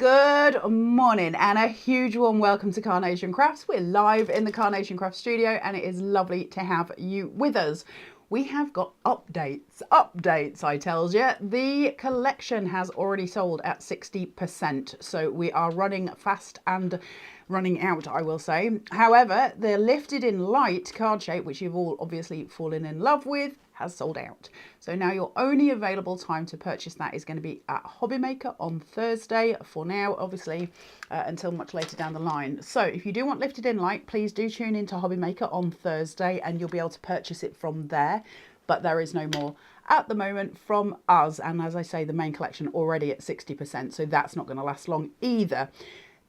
Good morning and a huge warm welcome to Carnation Crafts. We're live in the Carnation Crafts studio and it is lovely to have you with us. We have got updates I tells you. The collection has already sold at 60%, so we are running fast and running out, I will say. However, the Lifted in Light card shape, which you've all obviously fallen in love with, has sold out. So now your only available time to purchase that is going to be at Hobbymaker on Thursday for now, obviously, until much later down the line. So if you do want Lifted in Light, please do tune into Hobbymaker on Thursday and you'll be able to purchase it from there. But there is no more at the moment from us. And as I say, the main collection already at 60%. So that's not going to last long either.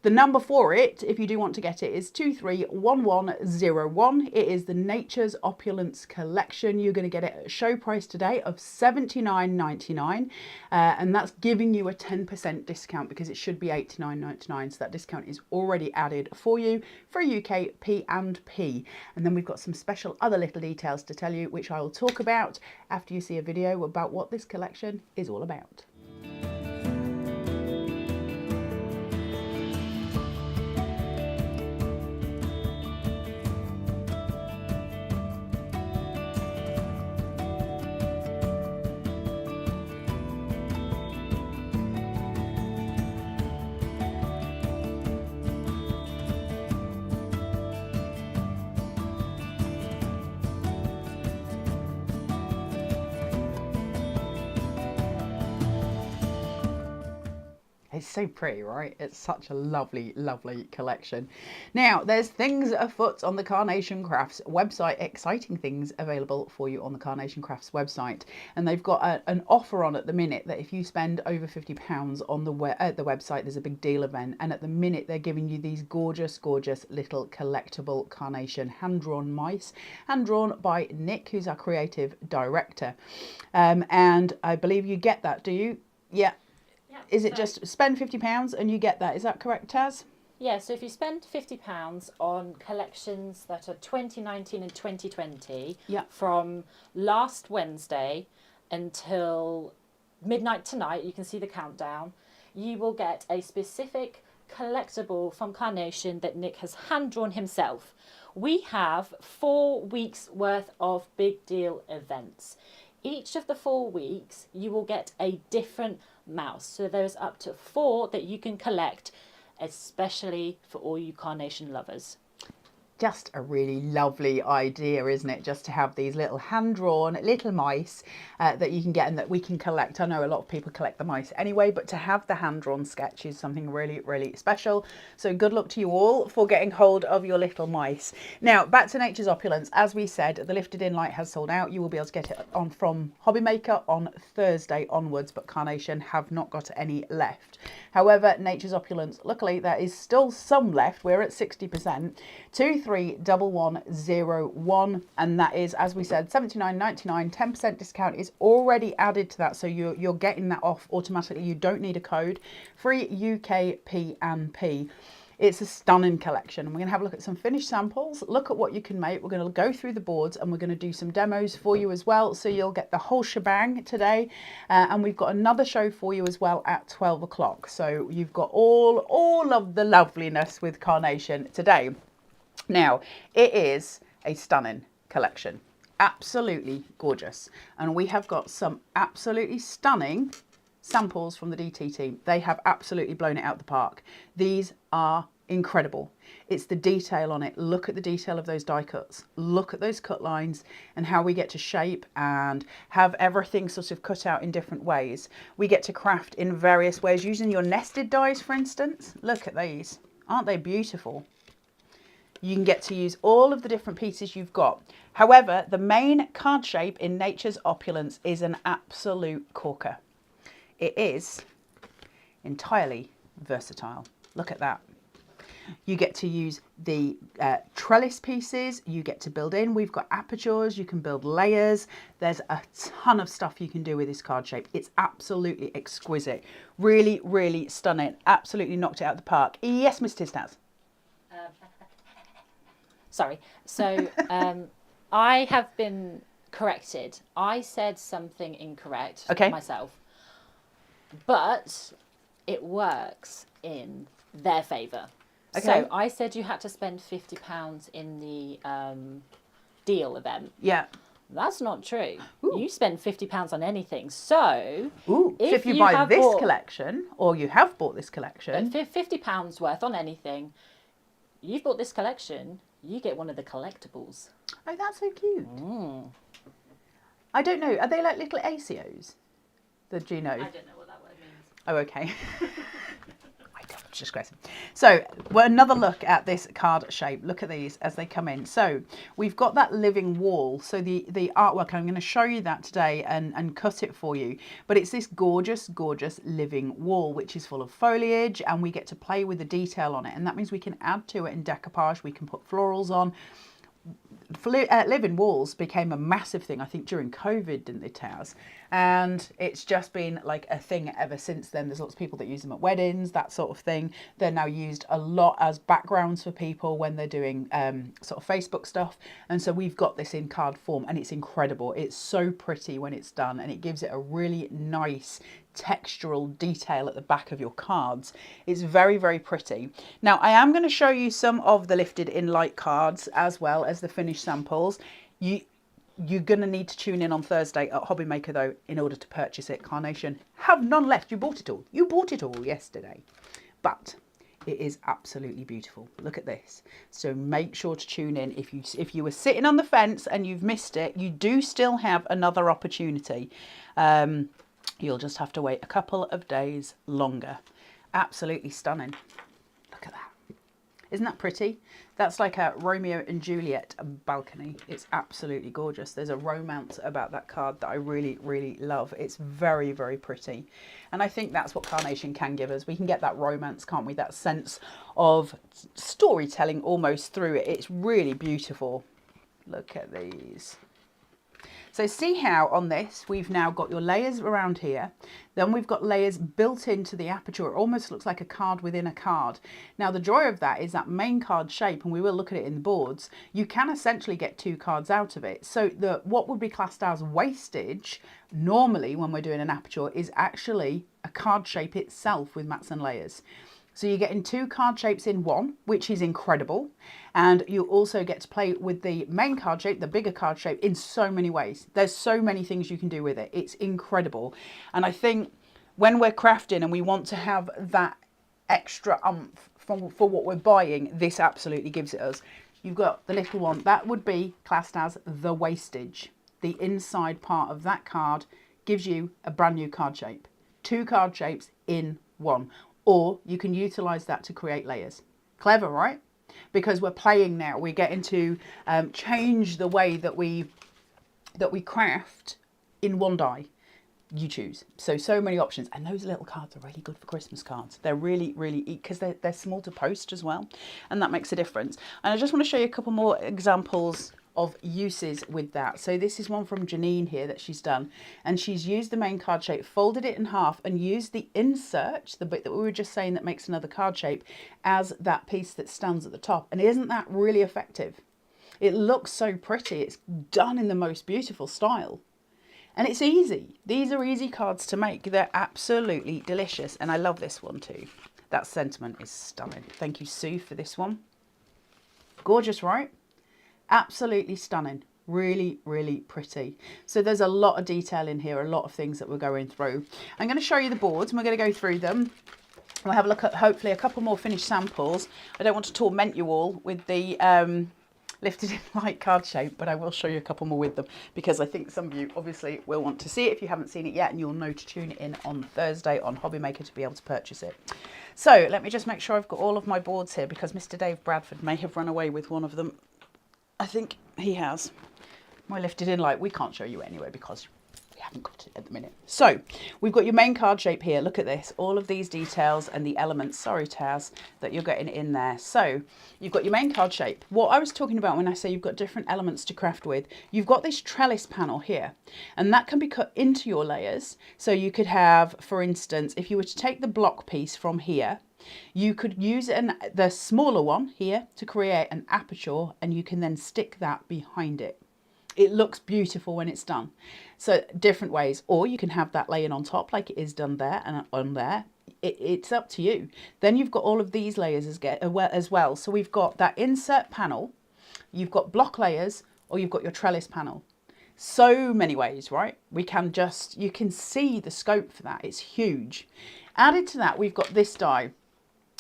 The number for it, if you do want to get it, is 231101. It is the Nature's Opulence collection. You're going to get it at show price today of $79.99, and that's giving you a 10% discount because it should be $89.99. So that discount is already added for you for UK P&P. And then we've got some special other little details to tell you, which I will talk about after you see a video about what this collection is all about. It's so pretty, right? It's such a lovely, lovely collection. Now, there's things afoot on the Carnation Crafts website, exciting things available for you on the Carnation Crafts website. And they've got an offer on at the minute that if you spend over £50 on the website, there's a big deal event. And at the minute, they're giving you these gorgeous, gorgeous little collectible Carnation hand-drawn mice, hand-drawn by Nick, who's our creative director. And I believe you get that, do you? Yeah. Is it just spend £50 and you get that? Is that correct, Taz? Yeah, so if you spend £50 on collections that are 2019 and 2020, from last Wednesday until midnight tonight, you can see the countdown, you will get a specific collectible from Carnation that Nick has hand-drawn himself. We have 4 weeks worth of big deal events. Each of the 4 weeks, you will get a different mouse. So there's up to 4 that you can collect, especially for all you Carnation lovers. Just a really lovely idea, isn't it? Just to have these little hand-drawn little mice that you can get and that we can collect. I know a lot of people collect the mice anyway, but to have the hand-drawn sketch is something really, really special. So good luck to you all for getting hold of your little mice. Now, back to Nature's Opulence. As we said, the Lifted in Light has sold out. You will be able to get it on from Hobbymaker on Thursday onwards, but Carnation have not got any left. However, Nature's Opulence, luckily, there is still some left. We're at 60%. 231101, and that is, as we said, $79.99. 10% discount is already added to that, so you're getting that off automatically. You don't need a code. Free UK P&P. It's a stunning collection. We're going to have a look at some finished samples, look at what you can make. We're going to go through the boards and we're going to do some demos for you as well. So you'll get the whole shebang today. And we've got another show for you as well at 12 o'clock. So you've got all of the loveliness with Carnation today. Now, it is a stunning collection. Absolutely gorgeous. And we have got some absolutely stunning samples from the DT team. They have absolutely blown it out the park. These are incredible. It's the detail on it. Look at the detail of those die cuts. Look at those cut lines and how we get to shape and have everything sort of cut out in different ways. We get to craft in various ways using your nested dies, for instance. Look at these. Aren't they beautiful? You can get to use all of the different pieces you've got. However, the main card shape in Nature's Opulence is an absolute corker. It is entirely versatile. Look at that. You get to use the trellis pieces, you get to build in. We've got apertures, you can build layers. There's a ton of stuff you can do with this card shape. It's absolutely exquisite. Really, really stunning. Absolutely knocked it out of the park. Yes, Miss Tisnaz. Sorry. So I have been corrected. I said something incorrect myself. But it works in their favour. Okay. So I said you had to spend £50 in the deal event. Yeah. That's not true. Ooh. You spend £50 on anything. So if you buy this collection, or you have bought this collection, £50 worth on anything, you've bought this collection, you get one of the collectibles. Oh, that's so cute. I don't know. Are they like little ACOs? Do you know? I don't know what that word means. Oh, okay. I don't, just crazy. So, well, another look at this card shape. Look at these as they come in. So, we've got that living wall. So, the artwork, I'm going to show you that today and cut it for you. But it's this gorgeous, gorgeous living wall, which is full of foliage, and we get to play with the detail on it. And that means we can add to it in decoupage. We can put florals on. Living walls became a massive thing, I think, during COVID, didn't it, Taz? And it's just been like a thing ever since then. There's lots of people that use them at weddings, that sort of thing. They're now used a lot as backgrounds for people when they're doing sort of Facebook stuff. And so we've got this in card form, and it's incredible. It's so pretty when it's done, and it gives it a really nice textural detail at the back of your cards. It's very, very pretty. Now, I am going to show you some of the lifted in light cards as well as the finished samples. You're going to need to tune in on Thursday at Hobby Maker, though, in order to purchase it. Carnation have none left. You bought it all. You bought it all yesterday. But it is absolutely beautiful. Look at this. So make sure to tune in. If you were sitting on the fence and you've missed it, you do still have another opportunity. You'll just have to wait a couple of days longer. Absolutely stunning. Look at that. Isn't that pretty? That's like a Romeo and Juliet balcony. It's absolutely gorgeous. There's a romance about that card that I really, really love. It's very, very pretty. And I think that's what Carnation can give us. We can get that romance, can't we? That sense of storytelling almost through it. It's really beautiful. Look at these. So see how on this, we've now got your layers around here. Then we've got layers built into the aperture. It almost looks like a card within a card. Now the joy of that is that main card shape, and we will look at it in the boards, you can essentially get two cards out of it. So what would be classed as wastage, normally when we're doing an aperture, is actually a card shape itself with mats and layers. So you're getting two card shapes in one, which is incredible. And you also get to play with the main card shape, the bigger card shape, in so many ways. There's so many things you can do with it. It's incredible. And I think when we're crafting and we want to have that extra umph for what we're buying, this absolutely gives it us. You've got the little one. That would be classed as the wastage. The inside part of that card gives you a brand new card shape. Two card shapes in one. Or you can utilize that to create layers. Clever, right? Because we're playing now. We're getting to change the way that we craft in one die. You choose. So many options. And those little cards are really good for Christmas cards. They're really, really, because they're small to post as well. And that makes a difference. And I just want to show you a couple more examples of uses with that. So this is one from Janine here that she's done, and she's used the main card shape, folded it in half, and used the insert, the bit that we were just saying that makes another card shape, as that piece that stands at the top. And isn't that really effective? It looks so pretty. It's done in the most beautiful style, and it's easy. These are easy cards to make. They're absolutely delicious, and I love this one too. That sentiment is stunning. Thank you, Sue, for this one. Gorgeous, right? Absolutely stunning. Really, really pretty. So there's a lot of detail in here, a lot of things that we're going through. I'm going to show you the boards and we're going to go through them. We'll have a look at hopefully a couple more finished samples. I don't want to torment you all with the lifted in light card shape, but I will show you a couple more with them because I think some of you obviously will want to see it if you haven't seen it yet, and you'll know to tune in on Thursday on Hobby Maker to be able to purchase it. So let me just make sure I've got all of my boards here because Mr. Dave Bradford may have run away with one of them. I think he has. My lifted in light, we can't show you anyway because we haven't got it at the minute. So we've got your main card shape here. Look at this, all of these details and the elements, sorry Taz, that you're getting in there. So you've got your main card shape. What I was talking about when I say you've got different elements to craft with, you've got this trellis panel here, and that can be cut into your layers. So you could have, for instance, if you were to take the block piece from here, you could use the smaller one here to create an aperture, and you can then stick that behind it. It looks beautiful when it's done. So different ways, or you can have that laying on top like it is done there and on there. it's up to you. Then you've got all of these layers as well. So we've got that insert panel, you've got block layers, or you've got your trellis panel. So many ways, right? You can see the scope for that. It's huge. Added to that, we've got this die.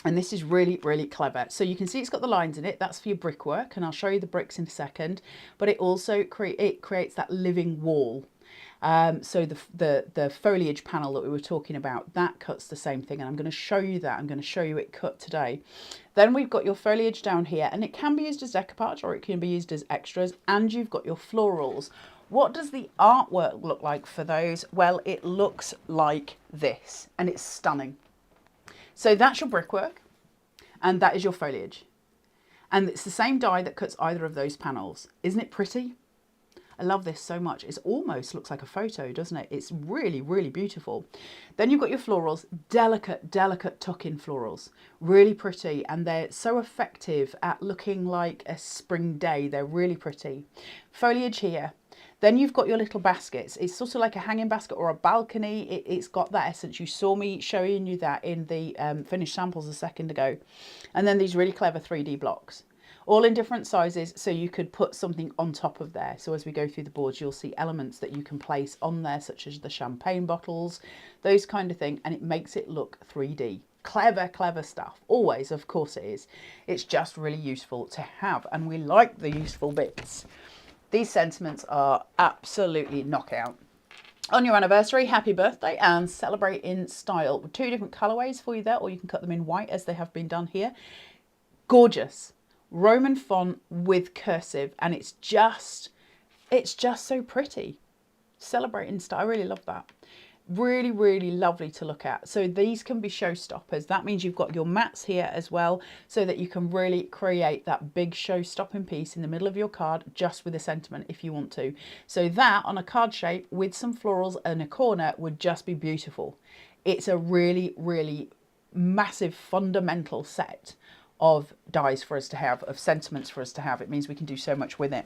And this is really, really clever. So you can see it's got the lines in it. That's for your brickwork, and I'll show you the bricks in a second. But it also creates that living wall. So the foliage panel that we were talking about, that cuts the same thing, and I'm going to show you that. I'm going to show you it cut today. Then we've got your foliage down here, and it can be used as decoupage or it can be used as extras, and you've got your florals. What does the artwork look like for those? Well, it looks like this, and it's stunning. So that's your brickwork, and that is your foliage. And it's the same die that cuts either of those panels. Isn't it pretty? I love this so much. It almost looks like a photo, doesn't it? It's really, really beautiful. Then you've got your florals, delicate, delicate tuck-in florals. Really pretty, and they're so effective at looking like a spring day. They're really pretty. Foliage here. Then you've got your little baskets. It's sort of like a hanging basket or a balcony. It's got that essence. You saw me showing you that in the finished samples a second ago. And then these really clever 3D blocks, all in different sizes, so you could put something on top of there. So as we go through the boards, you'll see elements that you can place on there, such as the champagne bottles, those kind of thing, and it makes it look 3D. Clever, clever stuff. Always, of course it is. It's just really useful to have, and we like the useful bits. These sentiments are absolutely knockout. On your anniversary, happy birthday, and celebrate in style. 2 different colourways for you there, or you can cut them in white as they have been done here. Gorgeous. Roman font with cursive, and it's just so pretty. Celebrate in style. I really love that. Really, really lovely to look at. So these can be showstoppers. That means you've got your mats here as well, so that you can really create that big show-stopping piece in the middle of your card just with a sentiment if you want to. So that on a card shape with some florals in a corner would just be beautiful. It's a really, really massive fundamental set of dies for us to have, of sentiments for us to have. It means we can do so much with it.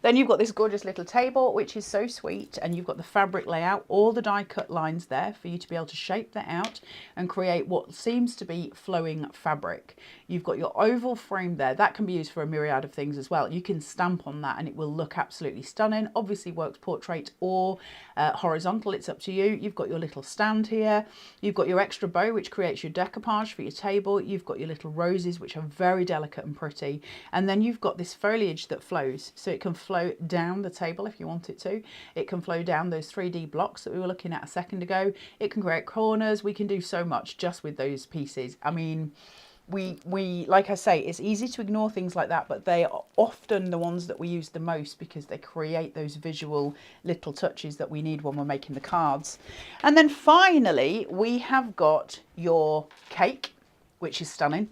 Then you've got this gorgeous little table, which is so sweet, and you've got the fabric layout, all the die cut lines there for you to be able to shape that out and create what seems to be flowing fabric. You've got your oval frame there. That can be used for a myriad of things as well. You can stamp on that and it will look absolutely stunning. Obviously works portrait or horizontal, it's up to you. You've got your little stand here. You've got your extra bow, which creates your decoupage for your table. You've got your little roses, which are very delicate and pretty. And then you've got this foliage that flows. So it can flow down the table if you want it to. It can flow down those 3D blocks that we were looking at a second ago. It can create corners. We can do so much just with those pieces. I mean, we like I say, it's easy to ignore things like that, but they are often the ones that we use the most because they create those visual little touches that we need when we're making the cards. And then finally, we have got your cake, which is stunning.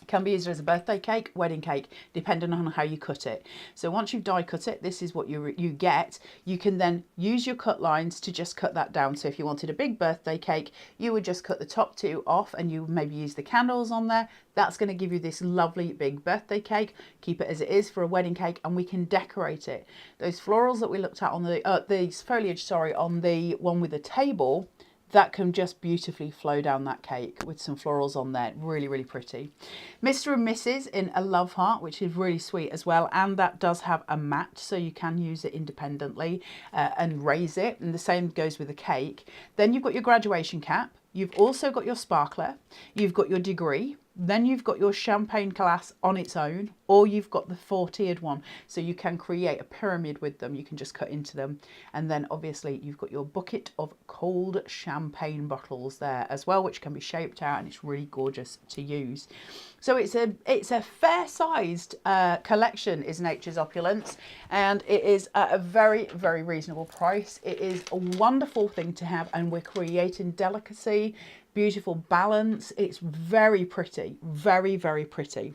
Can be used as a birthday cake, wedding cake, depending on how you cut it. So once you've die cut it, this is what you get. You can then use your cut lines to just cut that down. So if you wanted a big birthday cake, you would just cut the top 2 off and you maybe use the candles on there. That's going to give you this lovely big birthday cake. Keep it as it is for a wedding cake, and we can decorate it. Those florals that we looked at on the foliage, sorry, on the one with the table, that can just beautifully flow down that cake with some florals on there. Really, really pretty. Mr. and Mrs. in a love heart, which is really sweet as well. And that does have a mat, so you can use it independently and raise it. And the same goes with the cake. Then you've got your graduation cap. You've also got your sparkler. You've got your degree. Then you've got your champagne glass on its own, or you've got the 4-tiered one. So you can create a pyramid with them. You can just cut into them. And then obviously you've got your bucket of cold champagne bottles there as well, which can be shaped out, and it's really gorgeous to use. So it's a fair-sized collection is Nature's Opulence, and it is at a very, very reasonable price. It is a wonderful thing to have, and we're creating delicacy, beautiful balance. It's very pretty, very, very pretty.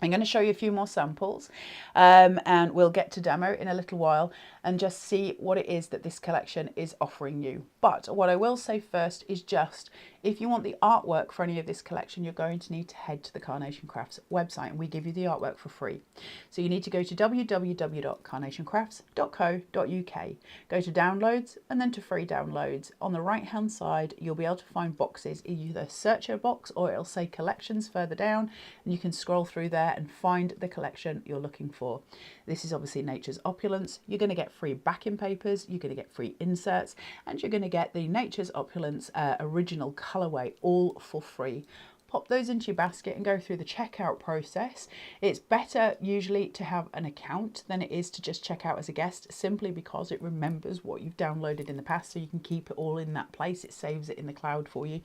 I'm going to show you a few more samples and we'll get to demo in a little while and just see what it is that this collection is offering you. But what I will say first is just, if you want the artwork for any of this collection, you're going to need to head to the Carnation Crafts website, and we give you the artwork for free. So you need to go to www.carnationcrafts.co.uk, go to downloads and then to free downloads. On the right hand side, you'll be able to find boxes, either search a box or it'll say collections further down, and you can scroll through there and find the collection you're looking for. This is obviously Nature's Opulence. You're going to get free backing papers, you're going to get free inserts, and you're going to get the Nature's Opulence original colourway, all for free. Pop those into your basket and go through the checkout process. It's better usually to have an account than it is to just check out as a guest, simply because it remembers what you've downloaded in the past, so you can keep it all in that place. It saves it in the cloud for you.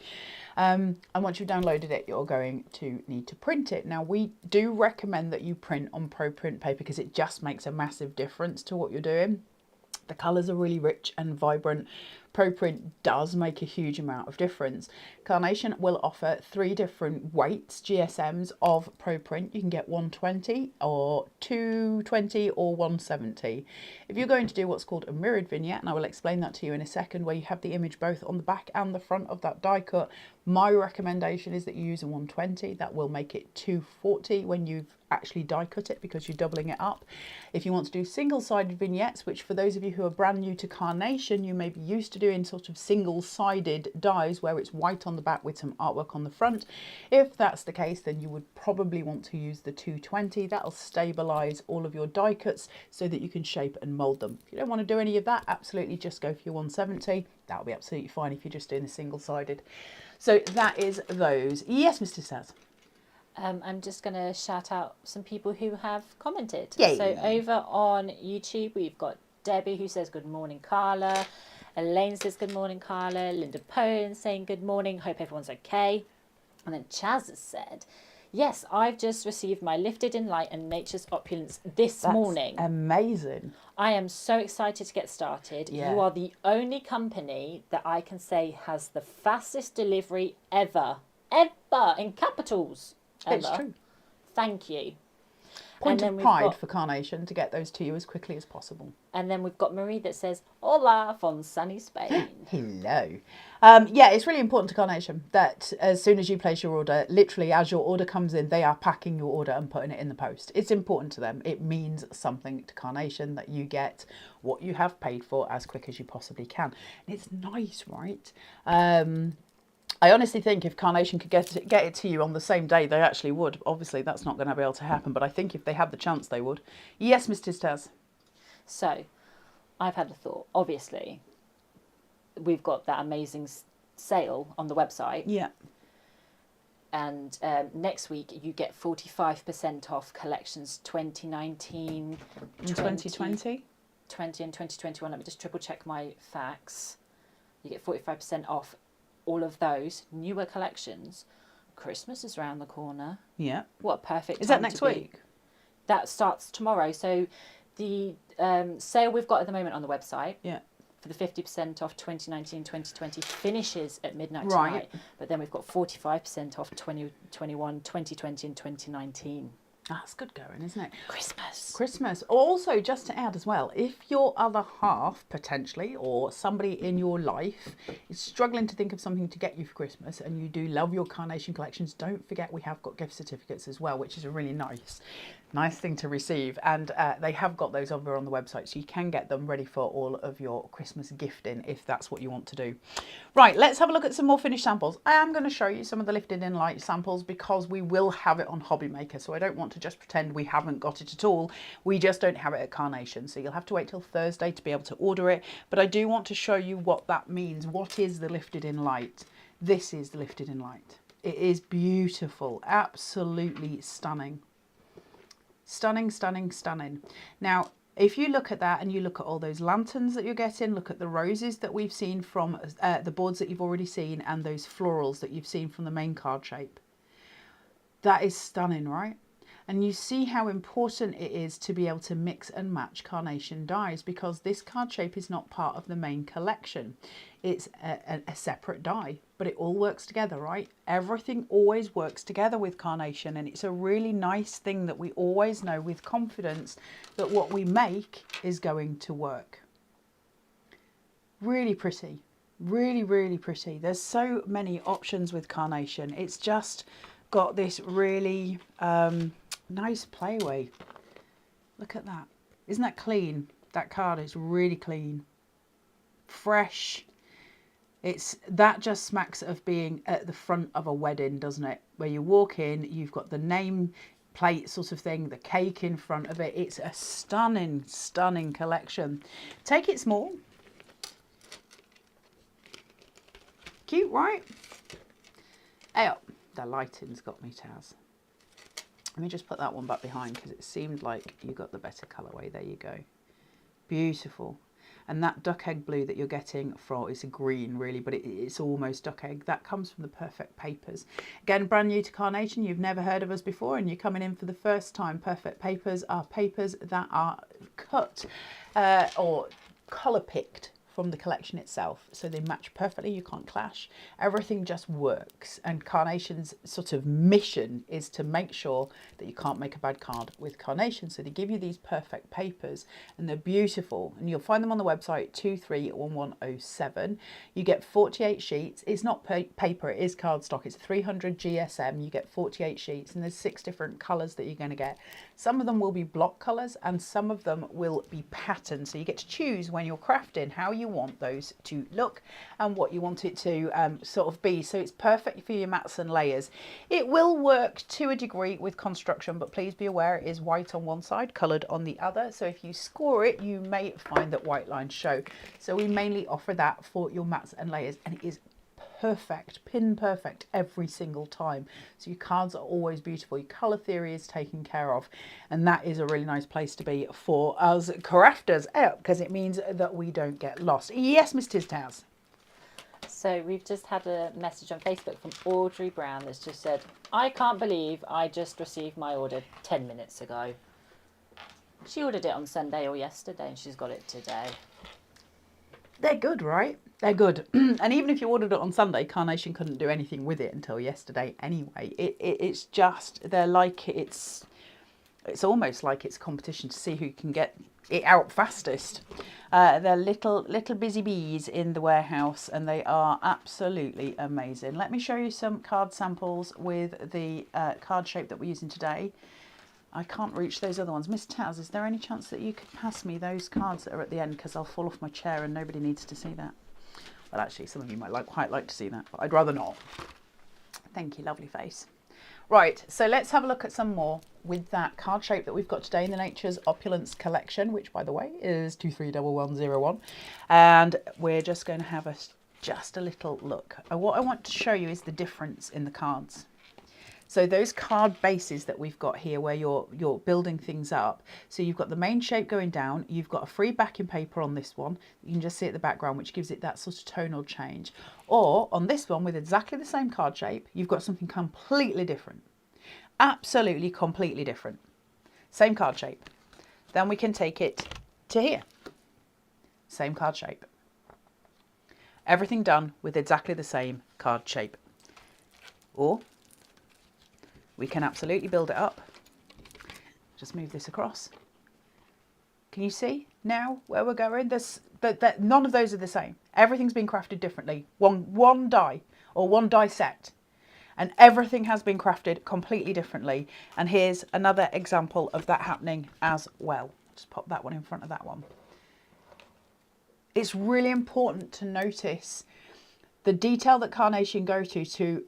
And once you've downloaded it, you're going to need to print it. Now, we do recommend that you print on Pro Print paper because it just makes a massive difference to what you're doing. The colours are really rich and vibrant. Pro Print does make a huge amount of difference. Carnation will offer 3 different weights, GSMs, of Pro Print. You can get 120 or 220 or 170. If you're going to do what's called a mirrored vignette, and I will explain that to you in a second, where you have the image both on the back and the front of that die cut, my recommendation is that you use a 120. That will make it 240 when you've actually die cut it, because you're doubling it up. If you want to do single-sided vignettes, which for those of you who are brand new to Carnation, you may be used to doing sort of single-sided dies where it's white on the back with some artwork on the front. If that's the case, then you would probably want to use the 220. That'll stabilize all of your die cuts so that you can shape and mold them. If you don't want to do any of that, absolutely just go for your 170. That'll be absolutely fine if you're just doing a single-sided. So that is those. Yes, Mr. Saz. I'm just going to shout out some people who have commented. Yay. So over on YouTube, we've got Debbie, who says good morning, Carla. Elaine says good morning, Carla. Linda Poen saying good morning. Hope everyone's okay. And then Chaz has said, yes, I've just received my Lifted in Light and Nature's Opulence this morning. Amazing. I am so excited to get started. Yeah. You are the only company that I can say has the fastest delivery ever, in capitals. It's true. Thank you. Point of pride for Carnation to get those to you as quickly as possible. And then we've got Marie that says, hola from sunny Spain. Hello. Yeah, it's really important to Carnation that as soon as you place your order, literally as your order comes in, they are packing your order and putting it in the post. It's important to them. It means something to Carnation that you get what you have paid for as quick as you possibly can. And it's nice, right? I honestly think if Carnation could get it to you on the same day, they actually would. Obviously, that's not going to be able to happen, but I think if they had the chance, they would. Yes, Mr. Stas. So, I've had a thought. Obviously, we've got that amazing sale on the website. Yeah. And next week, you get 45% off collections 2019, 2020? 20 and 2021. Let me just triple check my facts. You get 45% off all of those newer collections. Christmas is around the corner. Yeah. What a perfect time. Is that next week? That starts tomorrow. So the sale we've got at the moment on the website, yeah, for the 50% off 2019-2020 finishes at midnight right tonight. But then we've got 45% off 2021, 2020 and 2019. That's good going, isn't it? Christmas. Also, just to add as well, if your other half, potentially, or somebody in your life is struggling to think of something to get you for Christmas and you do love your Carnation collections, don't forget we have got gift certificates as well, which is a really nice thing to receive. And they have got those over on the website, so you can get them ready for all of your Christmas gifting if that's what you want to do. Right, let's have a look at some more finished samples. I am going to show you some of the Lifted in Light samples because we will have it on Hobby Maker, so I don't want to just pretend we haven't got it at all. We just don't have it at Carnation, so you'll have to wait till Thursday to be able to order it. But I do want to show you what that means. What is the Lifted in Light? This is the Lifted in Light. It is beautiful, absolutely stunning. Stunning, stunning, stunning. Now, if you look at that and you look at all those lanterns that you're getting, look at the roses that we've seen from the boards that you've already seen and those florals that you've seen from the main card shape. That is stunning, right? And you see how important it is to be able to mix and match Carnation dies, because this card shape is not part of the main collection. It's a separate die, but it all works together, right? Everything always works together with Carnation, and it's a really nice thing that we always know with confidence that what we make is going to work. Really pretty. Really, really pretty. There's so many options with Carnation. It's just got this really nice playaway. Look at that. Isn't that clean? That card is really clean. Fresh. That just smacks of being at the front of a wedding, doesn't it? Where you walk in, you've got the name plate sort of thing, the cake in front of it. It's a stunning, stunning collection. Take it small. Cute, right? Oh, the lighting's got me, Taz. Let me just put that one back behind because it seemed like you got the better colourway. There you go. Beautiful. And that duck egg blue that you're getting from, it's a green really, but it's almost duck egg. That comes from the Perfect Papers. Again, brand new to Carnation. You've never heard of us before and you're coming in for the first time. Perfect Papers are papers that are cut or colour picked from the collection itself, so they match perfectly. You can't clash. Everything just works, and Carnation's sort of mission is to make sure that you can't make a bad card with Carnation. So they give you these perfect papers and they're beautiful, and you'll find them on the website 231107. You get 48 sheets. It's not paper, it is cardstock. It's 300 GSM. You get 48 sheets and there's 6 different colors that you're going to get. Some of them will be block colors and some of them will be patterns, so you get to choose when you're crafting how you want those to look and what you want it to sort of be. So it's perfect for your mats and layers. It will work to a degree with construction, but please be aware it is white on one side, coloured on the other. So if you score it, you may find that white lines show. So we mainly offer that for your mats and layers, and it is perfect, pin perfect every single time. So your cards are always beautiful. Your colour theory is taken care of, and that is a really nice place to be for us crafters out, because it means that we don't get lost. Yes, Miss Taz. So we've just had a message on Facebook from Audrey Brown that's just said, I can't believe I just received my order 10 minutes ago. She ordered it on Sunday or yesterday and she's got it today. They're good, right? They're good. And even if you ordered it on Sunday, Carnation couldn't do anything with it until yesterday anyway. It's just, they're like, it's almost like it's competition to see who can get it out fastest. They're little busy bees in the warehouse, and they are absolutely amazing. Let me show you some card samples with the card shape that we're using today. I can't reach those other ones. Miss Taz, is there any chance that you could pass me those cards that are at the end, because I'll fall off my chair and nobody needs to see that. Well, actually, some of you might quite like to see that, but I'd rather not. Thank you, lovely face. Right, so let's have a look at some more with that card shape that we've got today in the Nature's Opulence collection, which, by the way, is 231101. And we're just going to have just a little look. What I want to show you is the difference in the cards. So those card bases that we've got here where you're building things up. So you've got the main shape going down. You've got a free backing paper on this one. You can just see at the background, which gives it that sort of tonal change. Or on this one with exactly the same card shape, you've got something completely different. Absolutely completely different. Same card shape. Then we can take it to here. Same card shape. Everything done with exactly the same card shape. Or we can absolutely build it up. Just move this across. Can you see now where we're going? None of those are the same. Everything's been crafted differently. One die or one die set. And everything has been crafted completely differently. And here's another example of that happening as well. Just pop that one in front of that one. It's really important to notice the detail that Carnation go to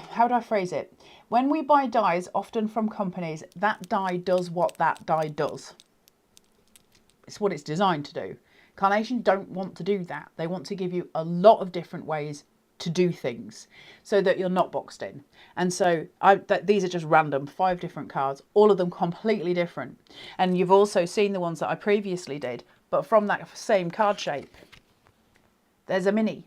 how do I phrase it? When we buy dies, often from companies, that die does what that die does. It's what it's designed to do. Carnation don't want to do that. They want to give you a lot of different ways to do things so that you're not boxed in. And so these are just random, 5 different cards, all of them completely different. And you've also seen the ones that I previously did, but from that same card shape, there's a mini.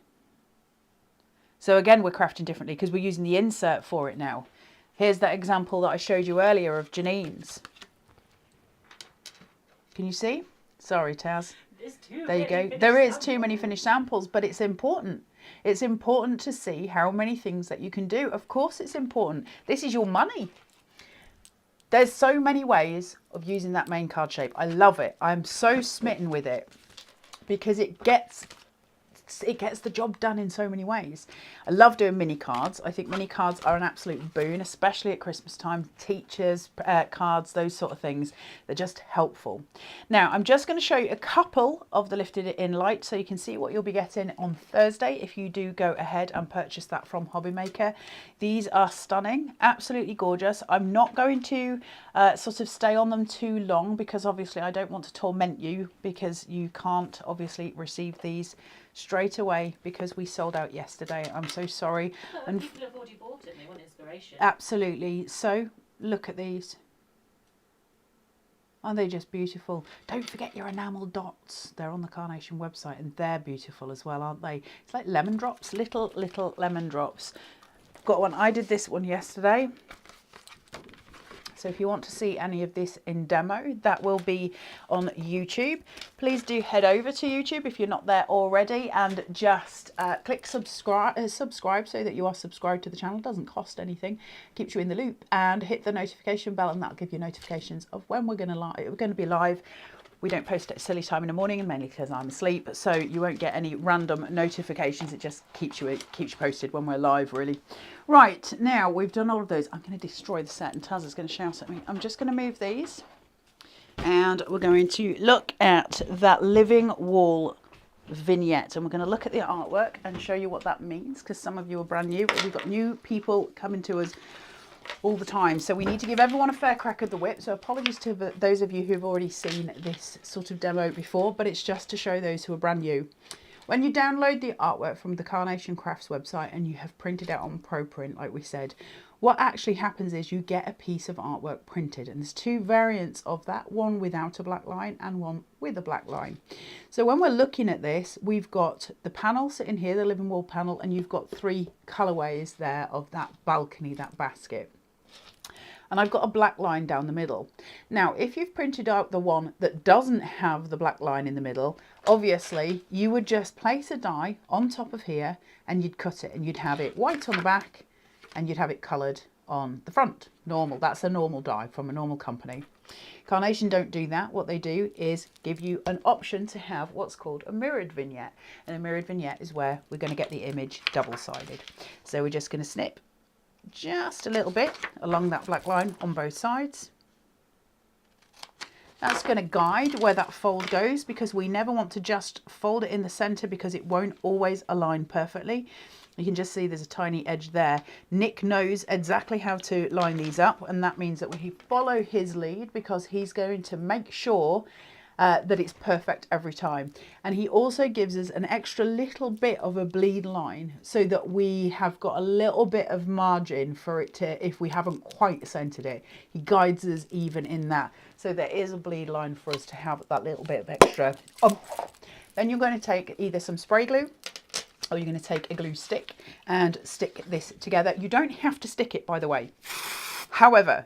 So again, we're crafting differently because we're using the insert for it now. Here's that example that I showed you earlier of Janine's. Can you see? Sorry, Taz. There you go. There is too many finished samples, but it's important. It's important to see how many things that you can do. Of course it's important. This is your money. There's so many ways of using that main card shape. I love it. I'm so smitten with it because it gets it gets the job done in so many ways. I love doing mini cards. I think mini cards are an absolute boon, especially at Christmas time. Teachers, cards, those sort of things. They're just helpful. Now, I'm just going to show you a couple of the lifted in light so you can see what you'll be getting on Thursday if you do go ahead and purchase that from Hobbymaker. These are stunning, absolutely gorgeous. I'm not going to sort of stay on them too long because obviously I don't want to torment you, because you can't obviously receive these straight away because we sold out yesterday. I'm so sorry. Well, and people have already bought it and they want inspiration. Absolutely. So look at these. Aren't they just beautiful? Don't forget your enamel dots. They're on the Carnation website and they're beautiful as well, aren't they? It's like lemon drops, little lemon drops. Got one. I did this one yesterday. So if you want to see any of this in demo, that will be on YouTube. Please do head over to YouTube if you're not there already, and just click subscribe so that you are subscribed to the channel. It doesn't cost anything, keeps you in the loop, and hit the notification bell, and that'll give you notifications of when we're going to be live. We don't post at a silly time in the morning, and mainly because I'm asleep, so you won't get any random notifications. It just keeps you posted when we're live, really. Right, now we've done all of those. I'm going to destroy the set, and Taz going to shout at me. I'm just going to move these, and we're going to look at that living wall vignette, and we're going to look at the artwork and show you what that means, because some of you are brand new. We've got new people coming to us all the time, so we need to give everyone a fair crack of the whip. So apologies to those of you who've already seen this sort of demo before, but it's just to show those who are brand new. When you download the artwork from the Carnation Crafts website and you have printed out on ProPrint, like we said, what actually happens is you get a piece of artwork printed, and there's two variants of that, one without a black line and one with a black line. So when we're looking at this, we've got the panel sitting here, the living wall panel, and you've got three colorways there of that balcony, that basket. And I've got a black line down the middle. Now, if you've printed out the one that doesn't have the black line in the middle, obviously you would just place a die on top of here and you'd cut it, and you'd have it white on the back and you'd have it coloured on the front. Normal, that's a normal die from a normal company. Carnation don't do that. What they do is give you an option to have what's called a mirrored vignette. And a mirrored vignette is where we're going to get the image double-sided. So we're just going to snip just a little bit along that black line on both sides. That's going to guide where that fold goes, because we never want to just fold it in the center because it won't always align perfectly. You can just see there's a tiny edge there. Nick knows exactly how to line these up, and that means that we follow his lead because he's going to make sure that it's perfect every time. And he also gives us an extra little bit of a bleed line so that we have got a little bit of margin for it to, if we haven't quite centered it, he guides us even in that. So there is a bleed line for us to have that little bit of extra oomph. Then you're going to take either some spray glue, or you're going to take a glue stick and stick this together. You don't have to stick it, by the way. However,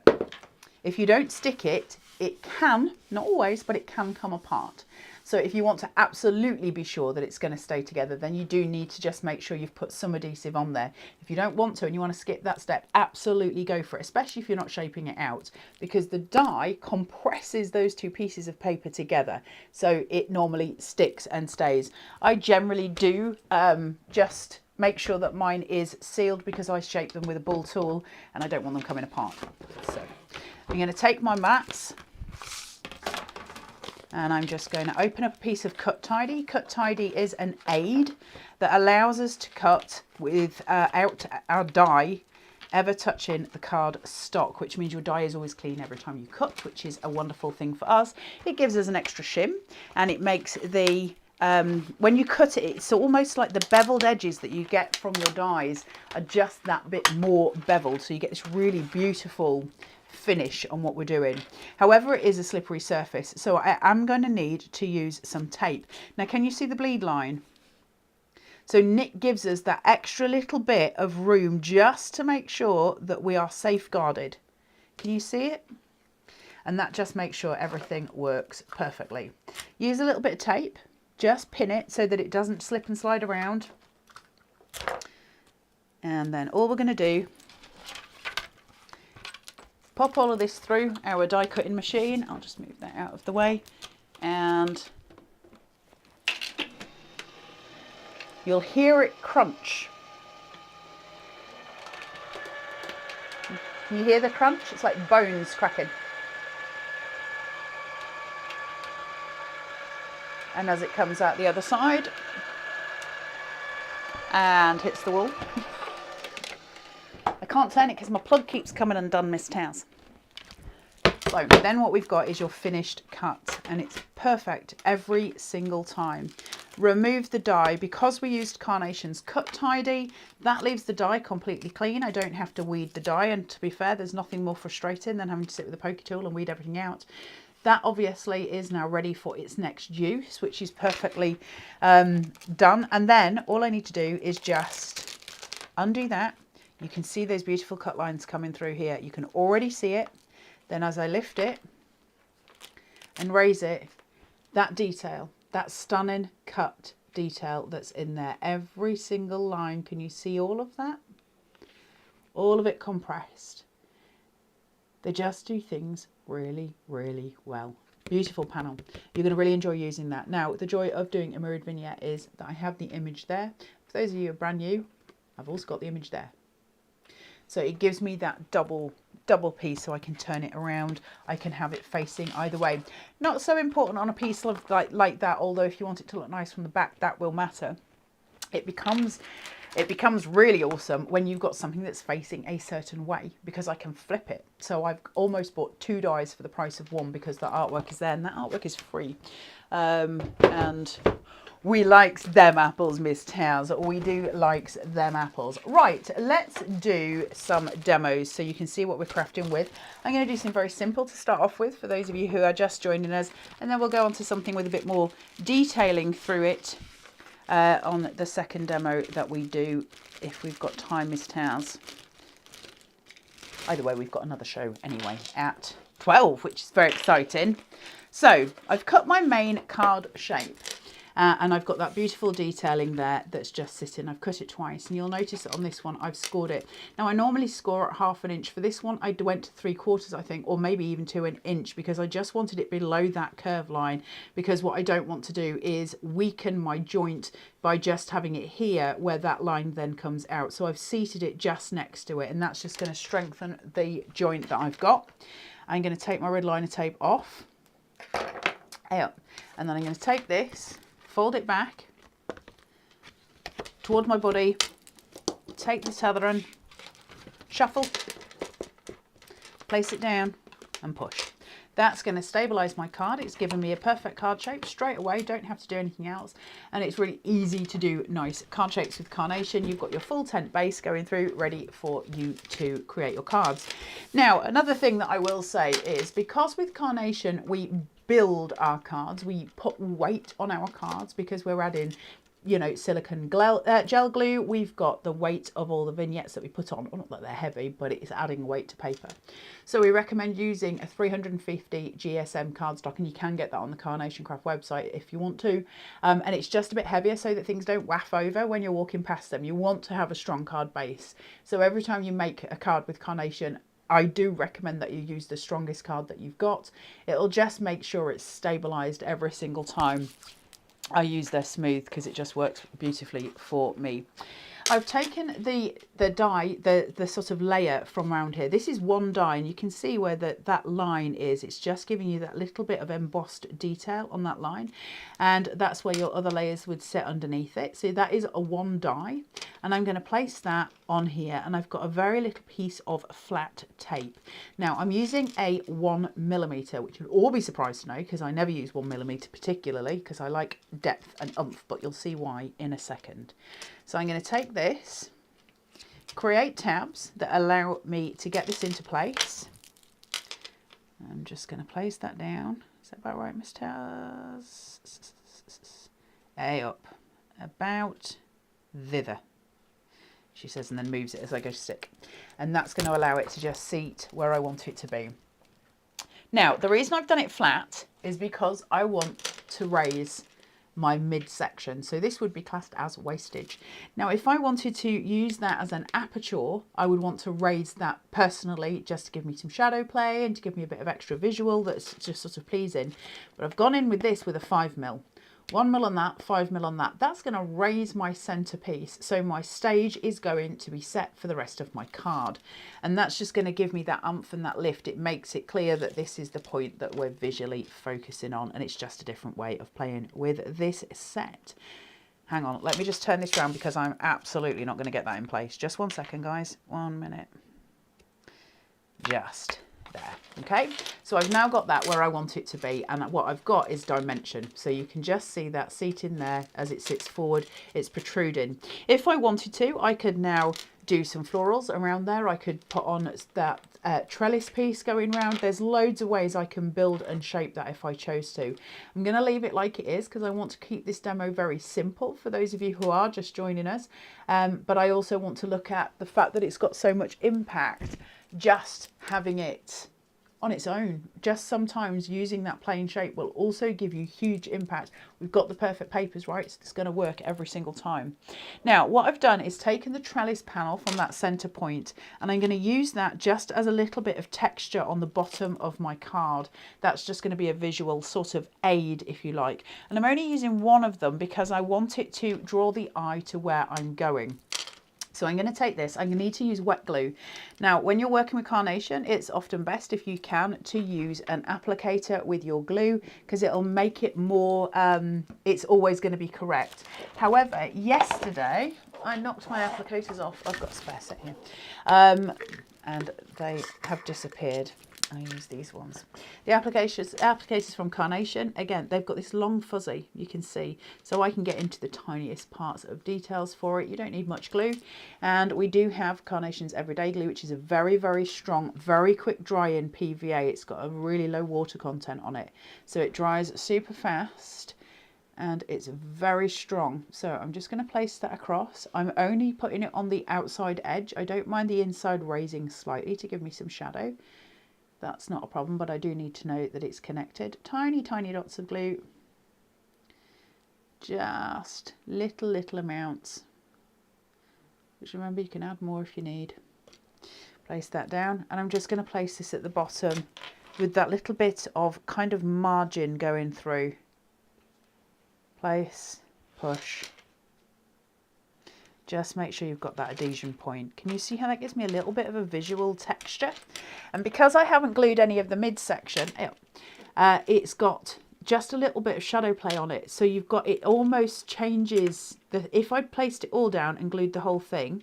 if you don't stick it, it can, not always, but it can come apart. So if you want to absolutely be sure that it's going to stay together, then you do need to just make sure you've put some adhesive on there. If you don't want to and you want to skip that step, absolutely go for it, especially if you're not shaping it out, because the die compresses those two pieces of paper together. So it normally sticks and stays. I generally do just make sure that mine is sealed because I shape them with a ball tool and I don't want them coming apart. So I'm going to take my mats, and I'm just going to open up a piece of Cut Tidy. Cut Tidy is an aid that allows us to cut without our die ever touching the card stock, which means your die is always clean every time you cut, which is a wonderful thing for us. It gives us an extra shim, and it makes the when you cut it, it's almost like the beveled edges that you get from your dies are just that bit more beveled, so you get this really beautiful finish on what we're doing. However, it is a slippery surface, so I am going to need to use some tape. Now, can you see the bleed line? So Nick gives us that extra little bit of room just to make sure that we are safeguarded. Can you see it? And that just makes sure everything works perfectly. Use a little bit of tape, just pin it so that it doesn't slip and slide around. And then all we're going to do, pop all of this through our die cutting machine. I'll just move that out of the way, and You'll hear it crunch. Can you hear the crunch? It's like bones cracking. And as it comes out the other side and hits the wall. I can't turn it because my plug keeps coming undone, Miss Towers. So then what we've got is your finished cut, and it's perfect every single time. Remove the die. Because we used Carnation's Cut Tidy, that leaves the die completely clean. I don't have to weed the die, and to be fair, there's nothing more frustrating than having to sit with a pokey tool and weed everything out. That obviously is now ready for its next use, which is perfectly done. And then all I need to do is just undo that. You can see those beautiful cut lines coming through here. You can already see it. Then as I lift it and raise it, that detail, that stunning cut detail that's in there, every single line, can you see all of that? All of it compressed. They just do things really, really well. Beautiful panel. You're going to really enjoy using that. Now, the joy of doing a mirrored vignette is that I have the image there. For those of you who are brand new, I've also got the image there. So it gives me that double piece, so I can turn it around. I can have it facing either way. Not so important on a piece of like that, although if you want it to look nice from the back, that will matter. It becomes really awesome when you've got something that's facing a certain way, because I can flip it. So I've almost bought 2 dies for the price of 1 because the artwork is there, and that artwork is free. And we likes them apples, Miss Towers. We do likes them apples. Right, let's do some demos so you can see what we're crafting with. I'm going to do something very simple to start off with for those of you who are just joining us, and then we'll go on to something with a bit more detailing through it on the second demo that we do if we've got time, Miss Towers. Either way, we've got another show anyway at 12, which is very exciting. So I've cut my main card shape. And I've got that beautiful detailing there that's just sitting. I've cut it twice, and you'll notice that on this one I've scored it. Now I normally score at 1/2 inch. For this one I went to 3/4, I think, or maybe even to 1 inch, because I just wanted it below that curve line, because what I don't want to do is weaken my joint by just having it here where that line then comes out. So I've seated it just next to it, and that's just going to strengthen the joint that I've got. I'm going to take my red liner tape off, and then I'm going to take this, fold it back toward my body, take the tethering, shuffle, place it down and push. That's going to stabilise my card. It's given me a perfect card shape straight away. Don't have to do anything else. And it's really easy to do nice card shapes with Carnation. You've got your full tent base going through, ready for you to create your cards. Now, another thing that I will say is, because with Carnation we build our cards, we put weight on our cards because we're adding, you know, silicone gel glue. We've got the weight of all the vignettes that we put on. Well, not that they're heavy, but it's adding weight to paper. So we recommend using a 350 GSM cardstock, and you can get that on the Carnation Craft website if you want to. And it's just a bit heavier so that things don't waff over when you're walking past them. You want to have a strong card base. So every time you make a card with Carnation, I do recommend that you use the strongest card that you've got. It'll just make sure it's stabilized every single time I use their smooth, because it just works beautifully for me. I've taken the die, the sort of layer from around here. This is 1 die, and you can see where that line is. It's just giving you that little bit of embossed detail on that line, and that's where your other layers would sit underneath it. So that is a 1 die, and I'm going to place that on here, and I've got a very little piece of flat tape. Now I'm using a 1mm, which you'll all be surprised to know, because I never use 1mm particularly, because I like depth and oomph, but you'll see why in a second. So I'm going to take this, create tabs that allow me to get this into place. I'm just going to place that down. Is that about right, Miss Taz? Up, about thither, she says, and then moves it as I go to stick. And that's going to allow it to just seat where I want it to be. Now, the reason I've done it flat is because I want to raise my midsection. So this would be classed as wastage. Now, if I wanted to use that as an aperture, I would want to raise that personally, just to give me some shadow play and to give me a bit of extra visual that's just sort of pleasing. But I've gone in with this with a 5mm. 1 mil on that, 5 mil on that. That's going to raise my centerpiece. So my stage is going to be set for the rest of my card. And that's just going to give me that oomph and that lift. It makes it clear that this is the point that we're visually focusing on. And it's just a different way of playing with this set. Hang on, let me just turn this around because I'm absolutely not going to get that in place. Just 1 second, guys. 1 minute. Just there. Okay, so I've now got that where I want it to be, and what I've got is dimension. So you can just see that seat in there as it sits forward, it's protruding. If I wanted to, I could now do some florals around there. I could put on that trellis piece going round. There's loads of ways I can build and shape that if I chose to. I'm going to leave it like it is because I want to keep this demo very simple for those of you who are just joining us. But I also want to look at the fact that it's got so much impact just having it on its own. Just sometimes using that plain shape will also give you huge impact. We've got the perfect papers, right? So it's going to work every single time. Now, what I've done is taken the trellis panel from that center point, and I'm going to use that just as a little bit of texture on the bottom of my card. That's just going to be a visual sort of aid, if you like. And I'm only using one of them because I want it to draw the eye to where I'm going. So I'm going to take this, I'm going to need to use wet glue. Now, when you're working with Carnation, it's often best if you can to use an applicator with your glue because it'll make it more, it's always going to be correct. However, yesterday I knocked my applicators off. I've got a spare set here. And they have disappeared. I use these ones. The applicators from Carnation, again, they've got this long fuzzy, you can see, so I can get into the tiniest parts of details for it. You don't need much glue. And we do have Carnation's Everyday Glue, which is a very, very strong, very quick dry-in PVA. It's got a really low water content on it, so it dries super fast and it's very strong. So I'm just going to place that across. I'm only putting it on the outside edge. I don't mind the inside raising slightly to give me some shadow. That's not a problem, but I do need to know that it's connected. Tiny, tiny dots of glue. Just little amounts. Just remember, you can add more if you need. Place that down, and I'm just going to place this at the bottom with that little bit of kind of margin going through. Place, push. Just make sure you've got that adhesion point. Can you see how that gives me a little bit of a visual texture? And because I haven't glued any of the midsection, it's got just a little bit of shadow play on it. So you've got, it almost changes, if I'd placed it all down and glued the whole thing,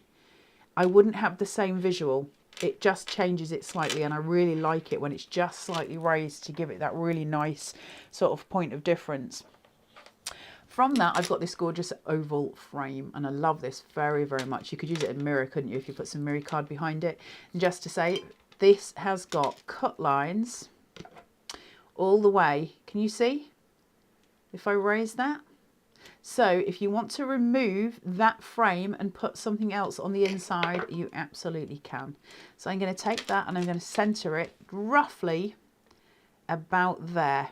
I wouldn't have the same visual. It just changes it slightly, and I really like it when it's just slightly raised to give it that really nice sort of point of difference. From that, I've got this gorgeous oval frame, and I love this very, very much. You could use it in mirror, couldn't you, if you put some mirror card behind it? And just to say, this has got cut lines all the way. Can you see? If I raise that. So if you want to remove that frame and put something else on the inside, you absolutely can. So I'm going to take that and I'm going to center it roughly about there.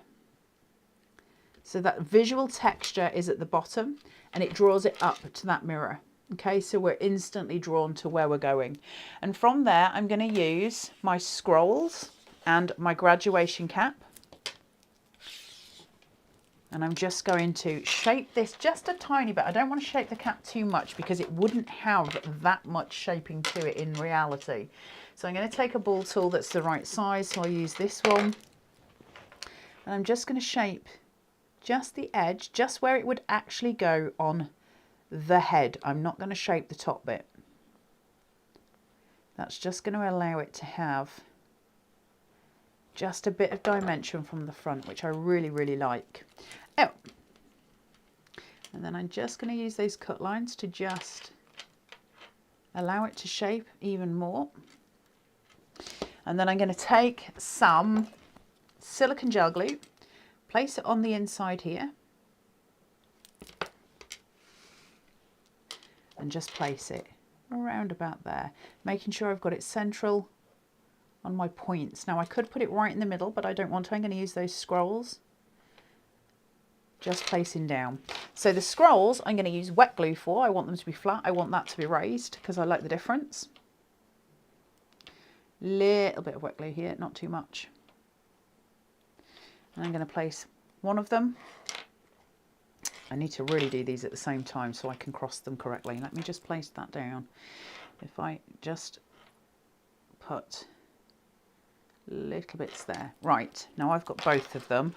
So that visual texture is at the bottom and it draws it up to that mirror. Okay, so we're instantly drawn to where we're going. And from there, I'm going to use my scrolls and my graduation cap. And I'm just going to shape this just a tiny bit. I don't want to shape the cap too much because it wouldn't have that much shaping to it in reality. So I'm going to take a ball tool that's the right size. So I'll use this one. And I'm just going to shape just the edge, just where it would actually go on the head. I'm not going to shape the top bit. That's just going to allow it to have just a bit of dimension from the front, which I really, really like. Oh, and then I'm just going to use those cut lines to just allow it to shape even more. And then I'm going to take some silicone gel glue, place it on the inside here, and just place it around about there, making sure I've got it central on my points. Now I could put it right in the middle, but I don't want to. I'm going to use those scrolls, just placing down. So the scrolls I'm going to use wet glue for. I want them to be flat. I want that to be raised because I like the difference. Little bit of wet glue here, not too much. And I'm going to place one of them I need to really do these at the same time so I can cross them correctly. Let me just place that down. If I just put little bits there. Right, now I've got both of them.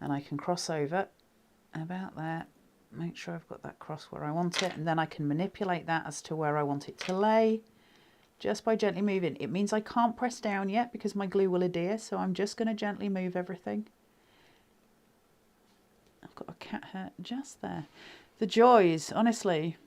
And I can cross over about there. Make sure I've got that cross where I want it. And then I can manipulate that as to where I want it to lay. Just by gently moving. It means I can't press down yet because my glue will adhere. So I'm just going to gently move everything. I've got a cat hair just there. The joys, honestly.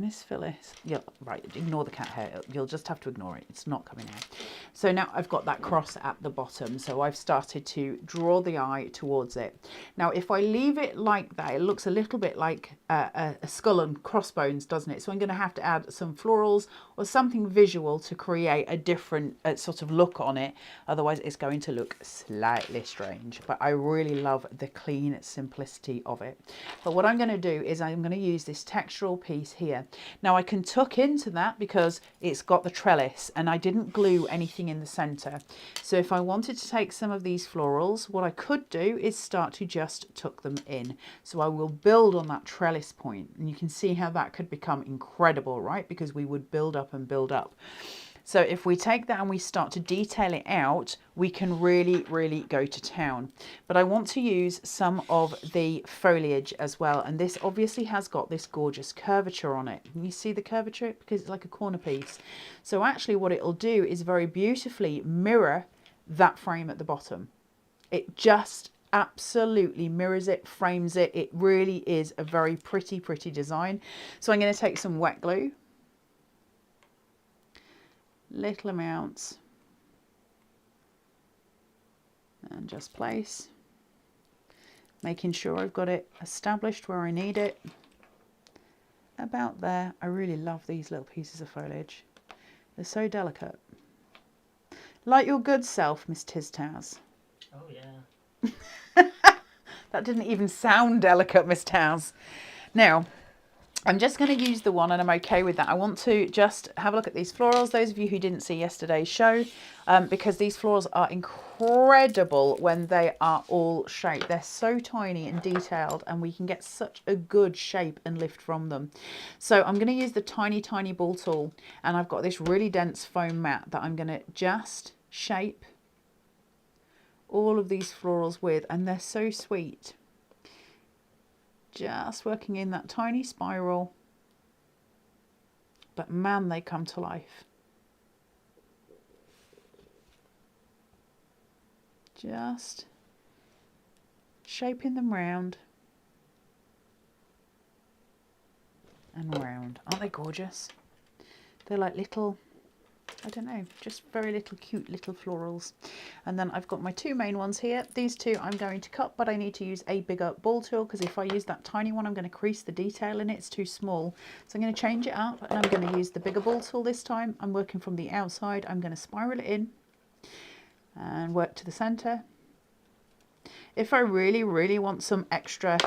Miss Phyllis. Yeah, right, ignore the cat hair. You'll just have to ignore it. It's not coming out. So now I've got that cross at the bottom. So I've started to draw the eye towards it. Now, if I leave it like that, it looks a little bit like a skull and crossbones, doesn't it? So I'm going to have to add some florals or something visual to create a different sort of look on it. Otherwise, it's going to look slightly strange. But I really love the clean simplicity of it. But what I'm going to do is I'm going to use this textural piece here. Now I can tuck into that because it's got the trellis and I didn't glue anything in the center. So if I wanted to take some of these florals, what I could do is start to just tuck them in. So I will build on that trellis point, and you can see how that could become incredible, right? Because we would build up and build up. So if we take that and we start to detail it out, we can really, really go to town. But I want to use some of the foliage as well. And this obviously has got this gorgeous curvature on it. Can you see the curvature? Because it's like a corner piece. So actually what it'll do is very beautifully mirror that frame at the bottom. It just absolutely mirrors it, frames it. It really is a very pretty, pretty design. So I'm going to take some wet glue. Little amounts, and just place, making sure I've got it established where I need it, about there. I really love these little pieces of foliage. They're so delicate, like your good self, Miss Tiztaz. Oh yeah. That didn't even sound delicate, Miss Taz. Now I'm just going to use the one, and I'm okay with that. I want to just have a look at these florals, those of you who didn't see yesterday's show, because these florals are incredible when they are all shaped. They're so tiny and detailed, and we can get such a good shape and lift from them. So I'm going to use the tiny, tiny ball tool, and I've got this really dense foam mat that I'm going to just shape all of these florals with, and they're so sweet. Just working in that tiny spiral, but man, they come to life. Just shaping them round and round. Aren't they gorgeous? They're like little, I don't know, just very little cute little florals. And then I've got my two main ones here. These two I'm going to cut, but I need to use a bigger ball tool because if I use that tiny one, I'm going to crease the detail in it. It's too small. So I'm going to change it up, and I'm going to use the bigger ball tool this time. I'm working from the outside. I'm going to spiral it in and work to the center. If I really, really want some extra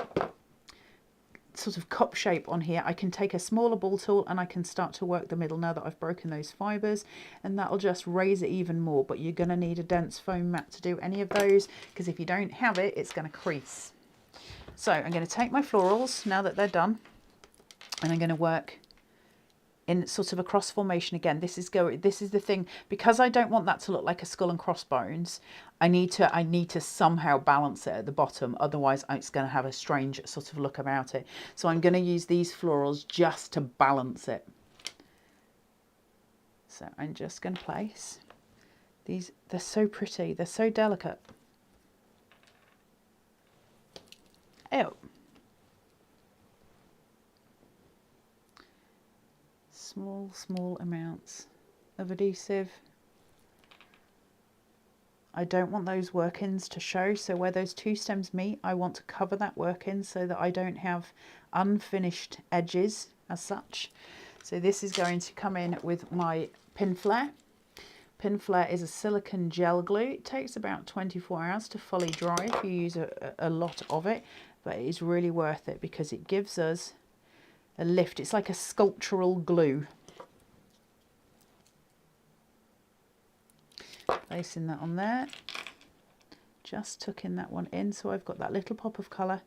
sort of cup shape on here, I can take a smaller ball tool and I can start to work the middle now that I've broken those fibers, and that'll just raise it even more. But you're going to need a dense foam mat to do any of those, because if you don't have it, it's going to crease. So I'm going to take my florals now that they're done, and I'm going to work in sort of a cross formation again. This is the thing, because I don't want that to look like a skull and crossbones. I need to somehow balance it at the bottom, otherwise it's going to have a strange sort of look about it. So I'm going to use these florals just to balance it. So I'm just going to place these. They're so pretty, they're so delicate. Ew. Small amounts of adhesive. I don't want those workings to show, so where those two stems meet, I want to cover that working so that I don't have unfinished edges as such. So this is going to come in with my pin flare. Pin flare is a silicone gel glue. It takes about 24 hours to fully dry if you use a lot of it, but it is really worth it because it gives us a lift. It's like a sculptural glue. Placing that on there, just tucking that one in so I've got that little pop of colour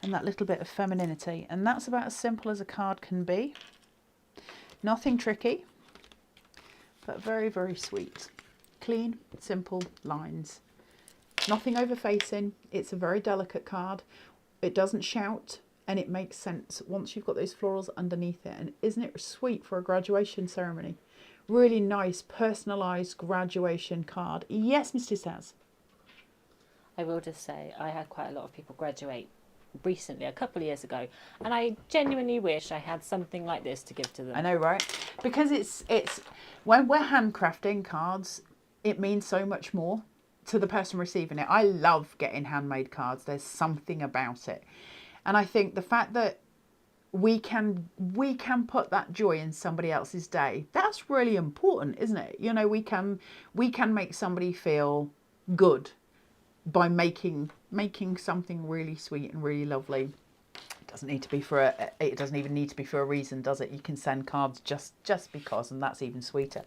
and that little bit of femininity, and that's about as simple as a card can be. Nothing tricky, but very, very sweet. Clean, simple lines. Nothing over-facing. It's a very delicate card. It doesn't shout, and it makes sense once you've got those florals underneath it. And isn't it sweet for a graduation ceremony? Really nice, personalised graduation card. Yes, Mr. Saz. I will just say, I had quite a lot of people graduate recently, a couple of years ago, and I genuinely wish I had something like this to give to them. I know, right? Because it's when we're handcrafting cards, it means so much more to the person receiving it. I love getting handmade cards. There's something about it, and I think the fact that we can put that joy in somebody else's day, that's really important, isn't it? You know, we can make somebody feel good by making something really sweet and really lovely. It doesn't need to be it doesn't even need to be for a reason, does it? You can send cards just because, and that's even sweeter.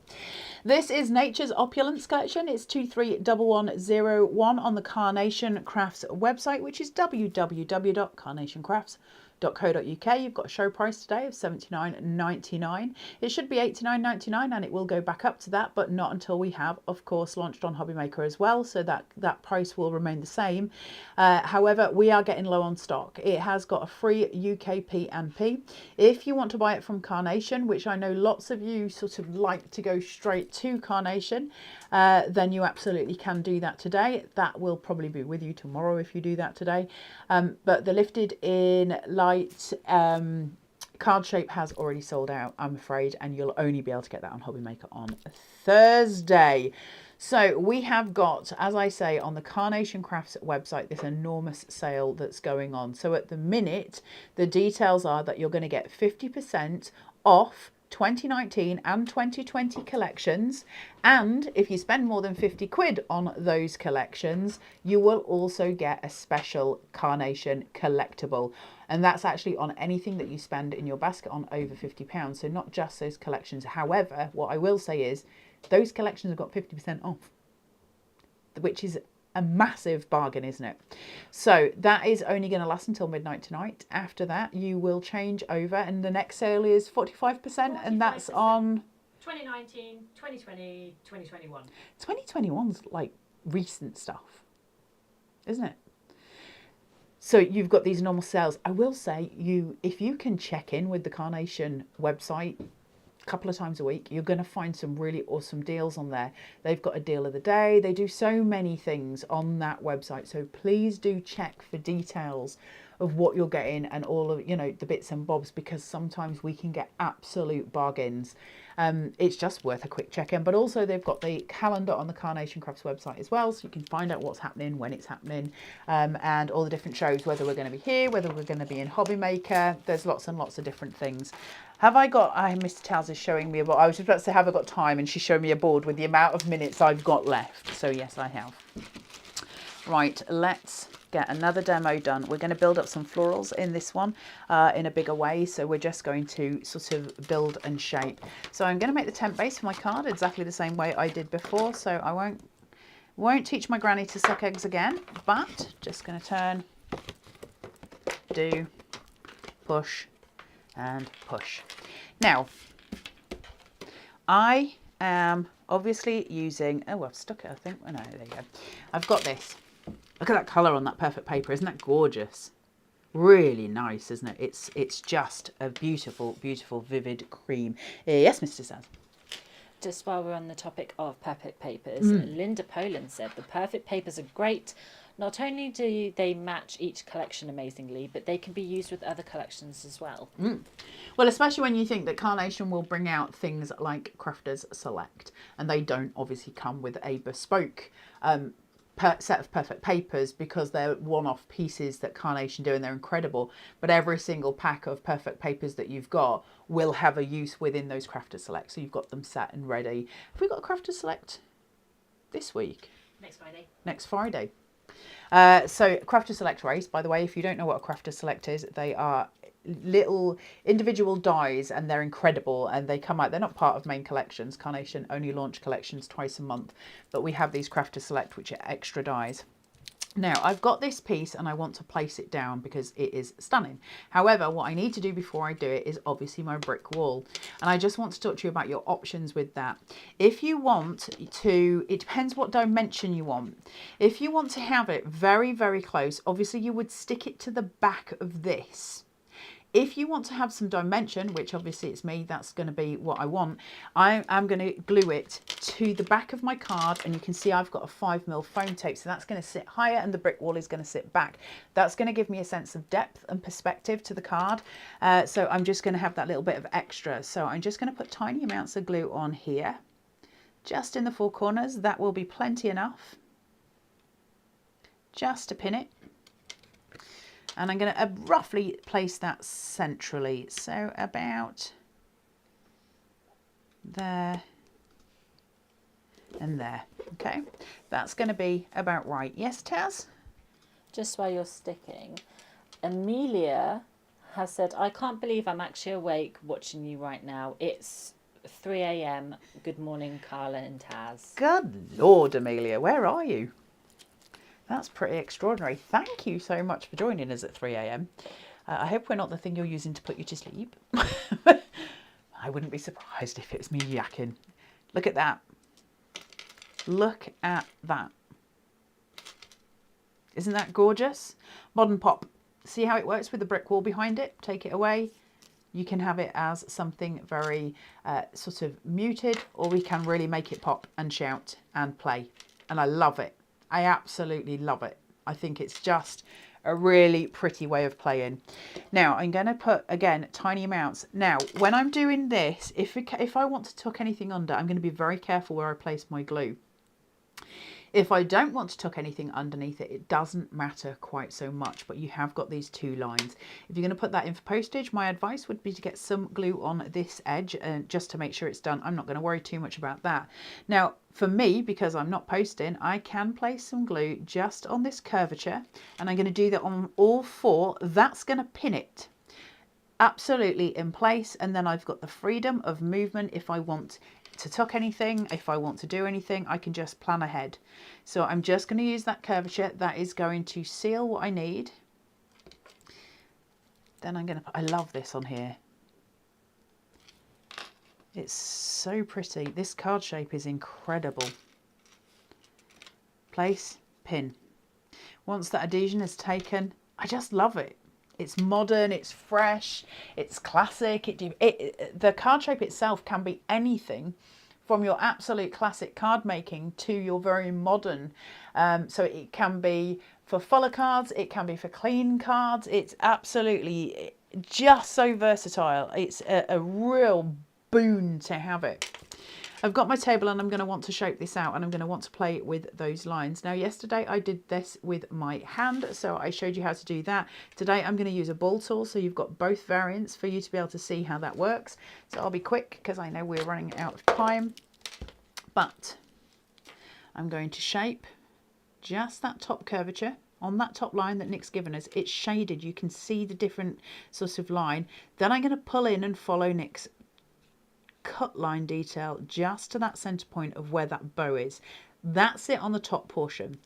This is Nature's Opulence collection. It's 231101 on the Carnation Crafts website, which is www.carnationcrafts.co.uk. You've got a show price today of $79.99. It should be $89.99, and it will go back up to that, but not until we have, of course, launched on HobbyMaker as well, so that price will remain the same. However, we are getting low on stock. It has got a free UK P&P. If you want to buy it from Carnation, which I know lots of you sort of like to go straight to Carnation, then you absolutely can do that today. That will probably be with you tomorrow if you do that today. But the lifted in light card shape has already sold out, I'm afraid, and you'll only be able to get that on HobbyMaker on Thursday. So we have got, as I say, on the Carnation Crafts website, this enormous sale that's going on. So at the minute, the details are that you're going to get 50% off 2019 and 2020 collections, and if you spend more than 50 quid on those collections, you will also get a special Carnation collectible, and that's actually on anything that you spend in your basket on over £50, so not just those collections. However, what I will say is those collections have got 50% off, which is a massive bargain, isn't it? So that is only going to last until midnight tonight. After that, you will change over, and the next sale is 45%, and that's on 2019, 2020, 2021. 2021's like recent stuff, isn't it? So you've got these normal sales. I will say, if you can check in with the Carnation website a couple of times a week, you're going to find some really awesome deals on there. They've got a deal of the day. They do so many things on that website. So please do check for details of what you're getting and all of, you know, the bits and bobs, because sometimes we can get absolute bargains. It's just worth a quick check in. But also they've got the calendar on the Carnation Crafts website as well, so you can find out what's happening, when it's happening, and all the different shows, whether we're going to be here, whether we're going to be in HobbyMaker. There's lots and lots of different things. Have I got, Mr. Towers is showing me a board. I was just about to say, have I got time? And she's showing me a board with the amount of minutes I've got left. So yes, I have. Right, let's get another demo done. We're going to build up some florals in this one in a bigger way. So we're just going to sort of build and shape. So I'm going to make the temp base for my card exactly the same way I did before. So I won't teach my granny to suck eggs again, but just going to turn, do, push, and push. Now, I am obviously using, oh, I've stuck it, I think. Oh, no, there you go. I've got this. Look at that colour on that perfect paper. Isn't that gorgeous? Really nice, isn't it? It's just a beautiful, beautiful, vivid cream. Yes, Mr. Saz. Just while we're on the topic of perfect papers, Linda Poland said the perfect papers are great. Not only do they match each collection amazingly, but they can be used with other collections as well. Well, especially when you think that Carnation will bring out things like Crafters Select, and they don't obviously come with a bespoke set of perfect papers, because they're one-off pieces that Carnation do, and they're incredible. But every single pack of perfect papers that you've got will have a use within those Crafters Select, so you've got them set and ready. Have we got a Crafters Select this week? Next Friday. Next Friday. So Crafter Select race, by the way, if you don't know what a Crafter Select is, they are little individual dies, and they're incredible, and they come out, they're not part of main collections. Carnation only launch collections twice a month, but we have these Crafter Select, which are extra dies. Now I've got this piece and I want to place it down because it is stunning. However, what I need to do before I do it is obviously my brick wall. And I just want to talk to you about your options with that. If you want to, it depends what dimension you want. If you want to have it very, very close, obviously you would stick it to the back of this. If you want to have some dimension, which obviously it's me, that's going to be what I want, I am going to glue it to the back of my card, and you can see I've got a 5mm foam tape, so that's going to sit higher and the brick wall is going to sit back. That's going to give me a sense of depth and perspective to the card, so I'm just going to have that little bit of extra. So I'm just going to put tiny amounts of glue on here, just in the four corners. That will be plenty enough just to pin it. And I'm going to roughly place that centrally, so about there and there. Okay, that's going to be about right. Yes, Taz? Just while you're sticking, Amelia has said, I can't believe I'm actually awake watching you right now. It's 3 a.m. Good morning, Carla and Taz. Good Lord, Amelia, where are you? That's pretty extraordinary. Thank you so much for joining us at 3 a.m. I hope we're not the thing you're using to put you to sleep. I wouldn't be surprised if it's me yakking. Look at that. Look at that. Isn't that gorgeous? Modern pop. See how it works with the brick wall behind it? Take it away. You can have it as something very sort of muted, or we can really make it pop and shout and play. And I love it. I absolutely love it. I think it's just a really pretty way of playing. Now I'm going to put, again, tiny amounts. Now when I'm doing this, if I want to tuck anything under, I'm going to be very careful where I place my glue. If I don't want to tuck anything underneath it, it doesn't matter quite so much, but you have got these two lines. If you're going to put that in for postage, my advice would be to get some glue on this edge and just to make sure it's done. I'm not going to worry too much about that. Now, for me, because I'm not posting, I can place some glue just on this curvature, and I'm going to do that on all four. That's going to pin it absolutely in place, and then I've got the freedom of movement. If I want to tuck anything, if I want to do anything, I can just plan ahead. So I'm just going to use that curvature. That is going to seal what I need. Then I'm going to put, I love this on here. It's so pretty. This card shape is incredible. Place, pin. Once that adhesion is taken, I just love it. It's modern, it's fresh, it's classic. The card shape itself can be anything from your absolute classic card making to your very modern. So it can be for fuller cards, it can be for clean cards. It's absolutely just so versatile. It's a real boon to have it. I've got my table and I'm going to want to shape this out, and I'm going to want to play with those lines. Now yesterday I did this with my hand, so I showed you how to do that. Today I'm going to use a ball tool, so you've got both variants for you to be able to see how that works. So I'll be quick because I know we're running out of time, but I'm going to shape just that top curvature on that top line that Nick's given us. It's shaded, you can see the different sorts of line. Then I'm going to pull in and follow Nick's cut line detail just to that center point of where that bow is. That's it on the top portion.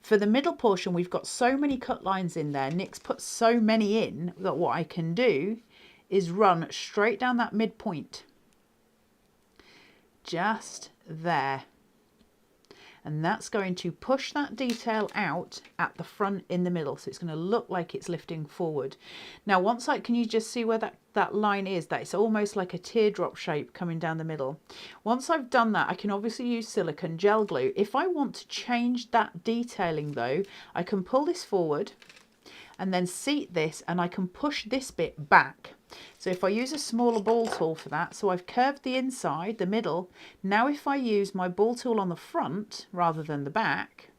For the middle portion, we've got so many cut lines in there. Nick's put so many in that what I can do is run straight down that midpoint, just there. And that's going to push that detail out at the front in the middle. So it's going to look like it's lifting forward. Now, once can you just see where that line is? That it's almost like a teardrop shape coming down the middle. Once I've done that, I can obviously use silicone gel glue. If I want to change that detailing though, I can pull this forward and then seat this, and I can push this bit back. So if I use a smaller ball tool for that, so I've curved the inside, the middle. Now if I use my ball tool on the front rather than the back,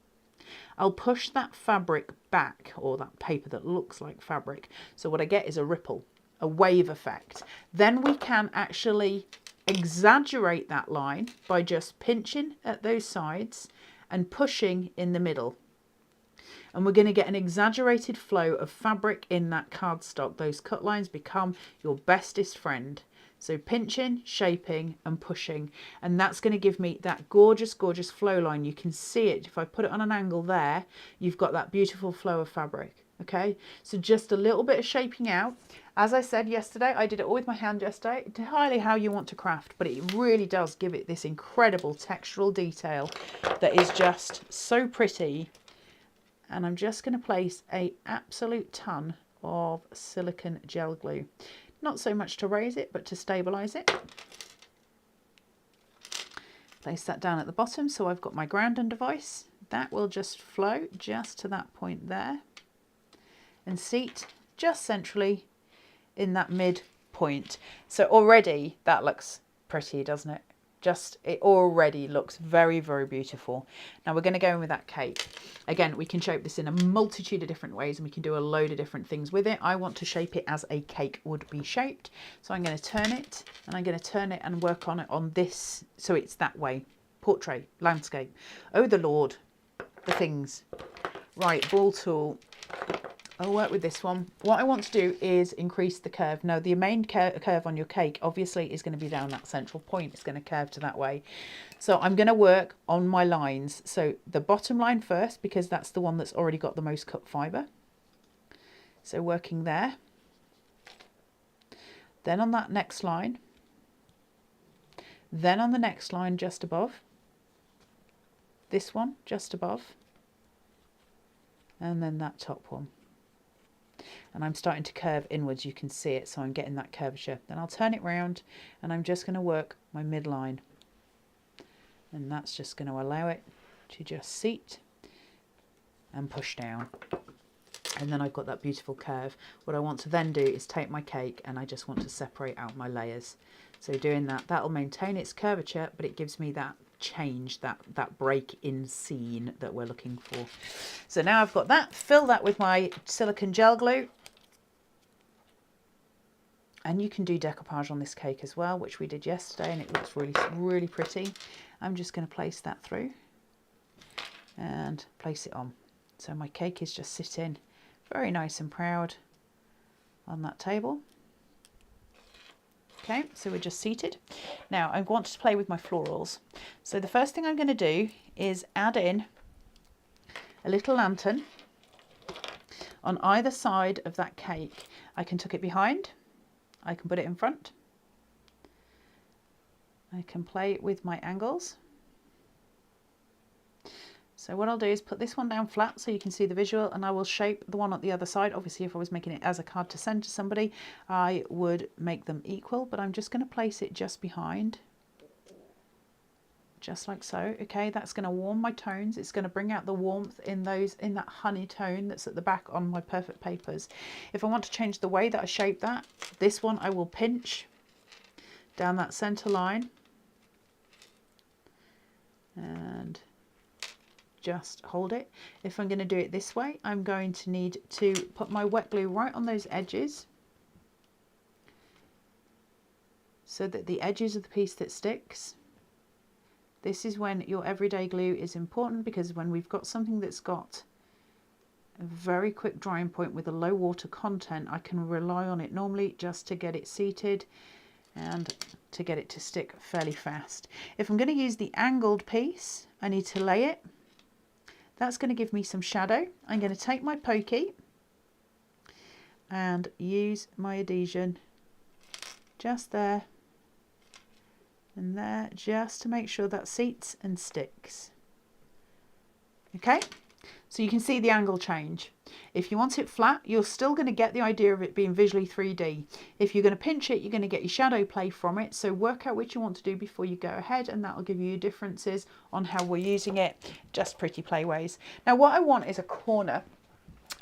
I'll push that fabric back, or that paper that looks like fabric. So what I get is a ripple, a wave effect. Then we can actually exaggerate that line by just pinching at those sides and pushing in the middle. And we're going to get an exaggerated flow of fabric in that cardstock. Those cut lines become your bestest friend. So pinching, shaping and pushing, and that's going to give me that gorgeous, gorgeous flow line. You can see it. If I put it on an angle there, you've got that beautiful flow of fabric. Okay, so just a little bit of shaping out. As I said yesterday, I did it all with my hand yesterday. Entirely how you want to craft, but it really does give it this incredible textural detail that is just so pretty. And I'm just going to place a absolute ton of silicone gel glue. Not so much to raise it, but to stabilize it. Place that down at the bottom, so I've got my grounding device. That will just flow just to that point there and seat just centrally in that mid point. So already that looks pretty, doesn't it? It already looks very, very beautiful. Now we're going to go in with that cake. Again, we can shape this in a multitude of different ways and we can do a load of different things with it. I want to shape it as a cake would be shaped. So I'm going to turn it and I'm going to turn it and work on it on this. So it's that way. Portrait, landscape. Oh, the Lord, the things. Right, ball tool. I'll work with this one. What I want to do is increase the curve. Now, the main curve on your cake obviously is going to be down that central point. It's going to curve to that way. So I'm going to work on my lines. So the bottom line first, because that's the one that's already got the most cut fibre. So working there. Then on that next line. Then on the next line just above. This one just above. And then that top one. And I'm starting to curve inwards, you can see it, so I'm getting that curvature. Then I'll turn it round and I'm just going to work my midline. And that's just going to allow it to just seat and push down. And then I've got that beautiful curve. What I want to then do is take my cake and I just want to separate out my layers. So doing that, that'll maintain its curvature, but it gives me that change, that break in scene that we're looking for. So now I've got that, fill that with my silicone gel glue. And you can do decoupage on this cake as well, which we did yesterday, and it looks really, really pretty. I'm just going to place that through and place it on. So my cake is just sitting very nice and proud on that table. Okay, so we're just seated. Now I want to play with my florals. So the first thing I'm going to do is add in a little lantern on either side of that cake. I can tuck it behind. I can put it in front. I can play with my angles. So what I'll do is put this one down flat so you can see the visual, and I will shape the one on the other side. Obviously, if I was making it as a card to send to somebody, I would make them equal, but I'm just going to place it just behind. Just like so. Okay, that's going to warm my tones. It's going to bring out the warmth in that honey tone that's at the back on my perfect papers. If I want to change the way that I shape that, this one I will pinch down that center line and just hold it. If I'm going to do it this way, I'm going to need to put my wet glue right on those edges so that the edges of the piece that sticks. This is when your everyday glue is important, because when we've got something that's got a very quick drying point with a low water content, I can rely on it normally just to get it seated and to get it to stick fairly fast. If I'm going to use the angled piece, I need to lay it. That's going to give me some shadow. I'm going to take my pokey and use my adhesion just there and there, just to make sure that seats and sticks. Okay, so you can see the angle change. If you want it flat, you're still going to get the idea of it being visually 3D. If you're going to pinch it, you're going to get your shadow play from it. So work out what you want to do before you go ahead, and that will give you differences on how we're using it. Just pretty playways. Now what I want is a corner.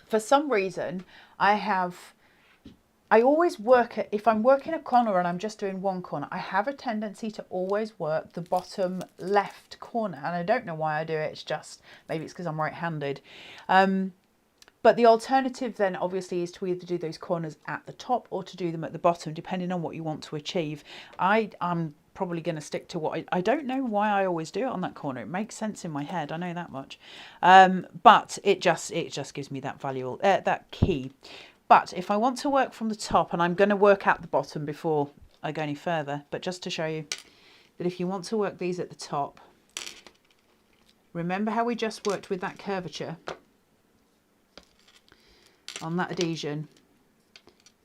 For some reason, I always work at, if I'm working a corner and I'm just doing one corner, I have a tendency to always work the bottom left corner, and I don't know why I do it. It's just, maybe it's because I'm right-handed. But the alternative then obviously is to either do those corners at the top or to do them at the bottom, depending on what you want to achieve. I'm probably going to stick to what I don't know why I always do it on that corner. It makes sense in my head, I know that much. But it just gives me that valuable, that key. But if I want to work from the top, and I'm going to work at the bottom before I go any further, but just to show you that if you want to work these at the top, remember how we just worked with that curvature on that adhesion?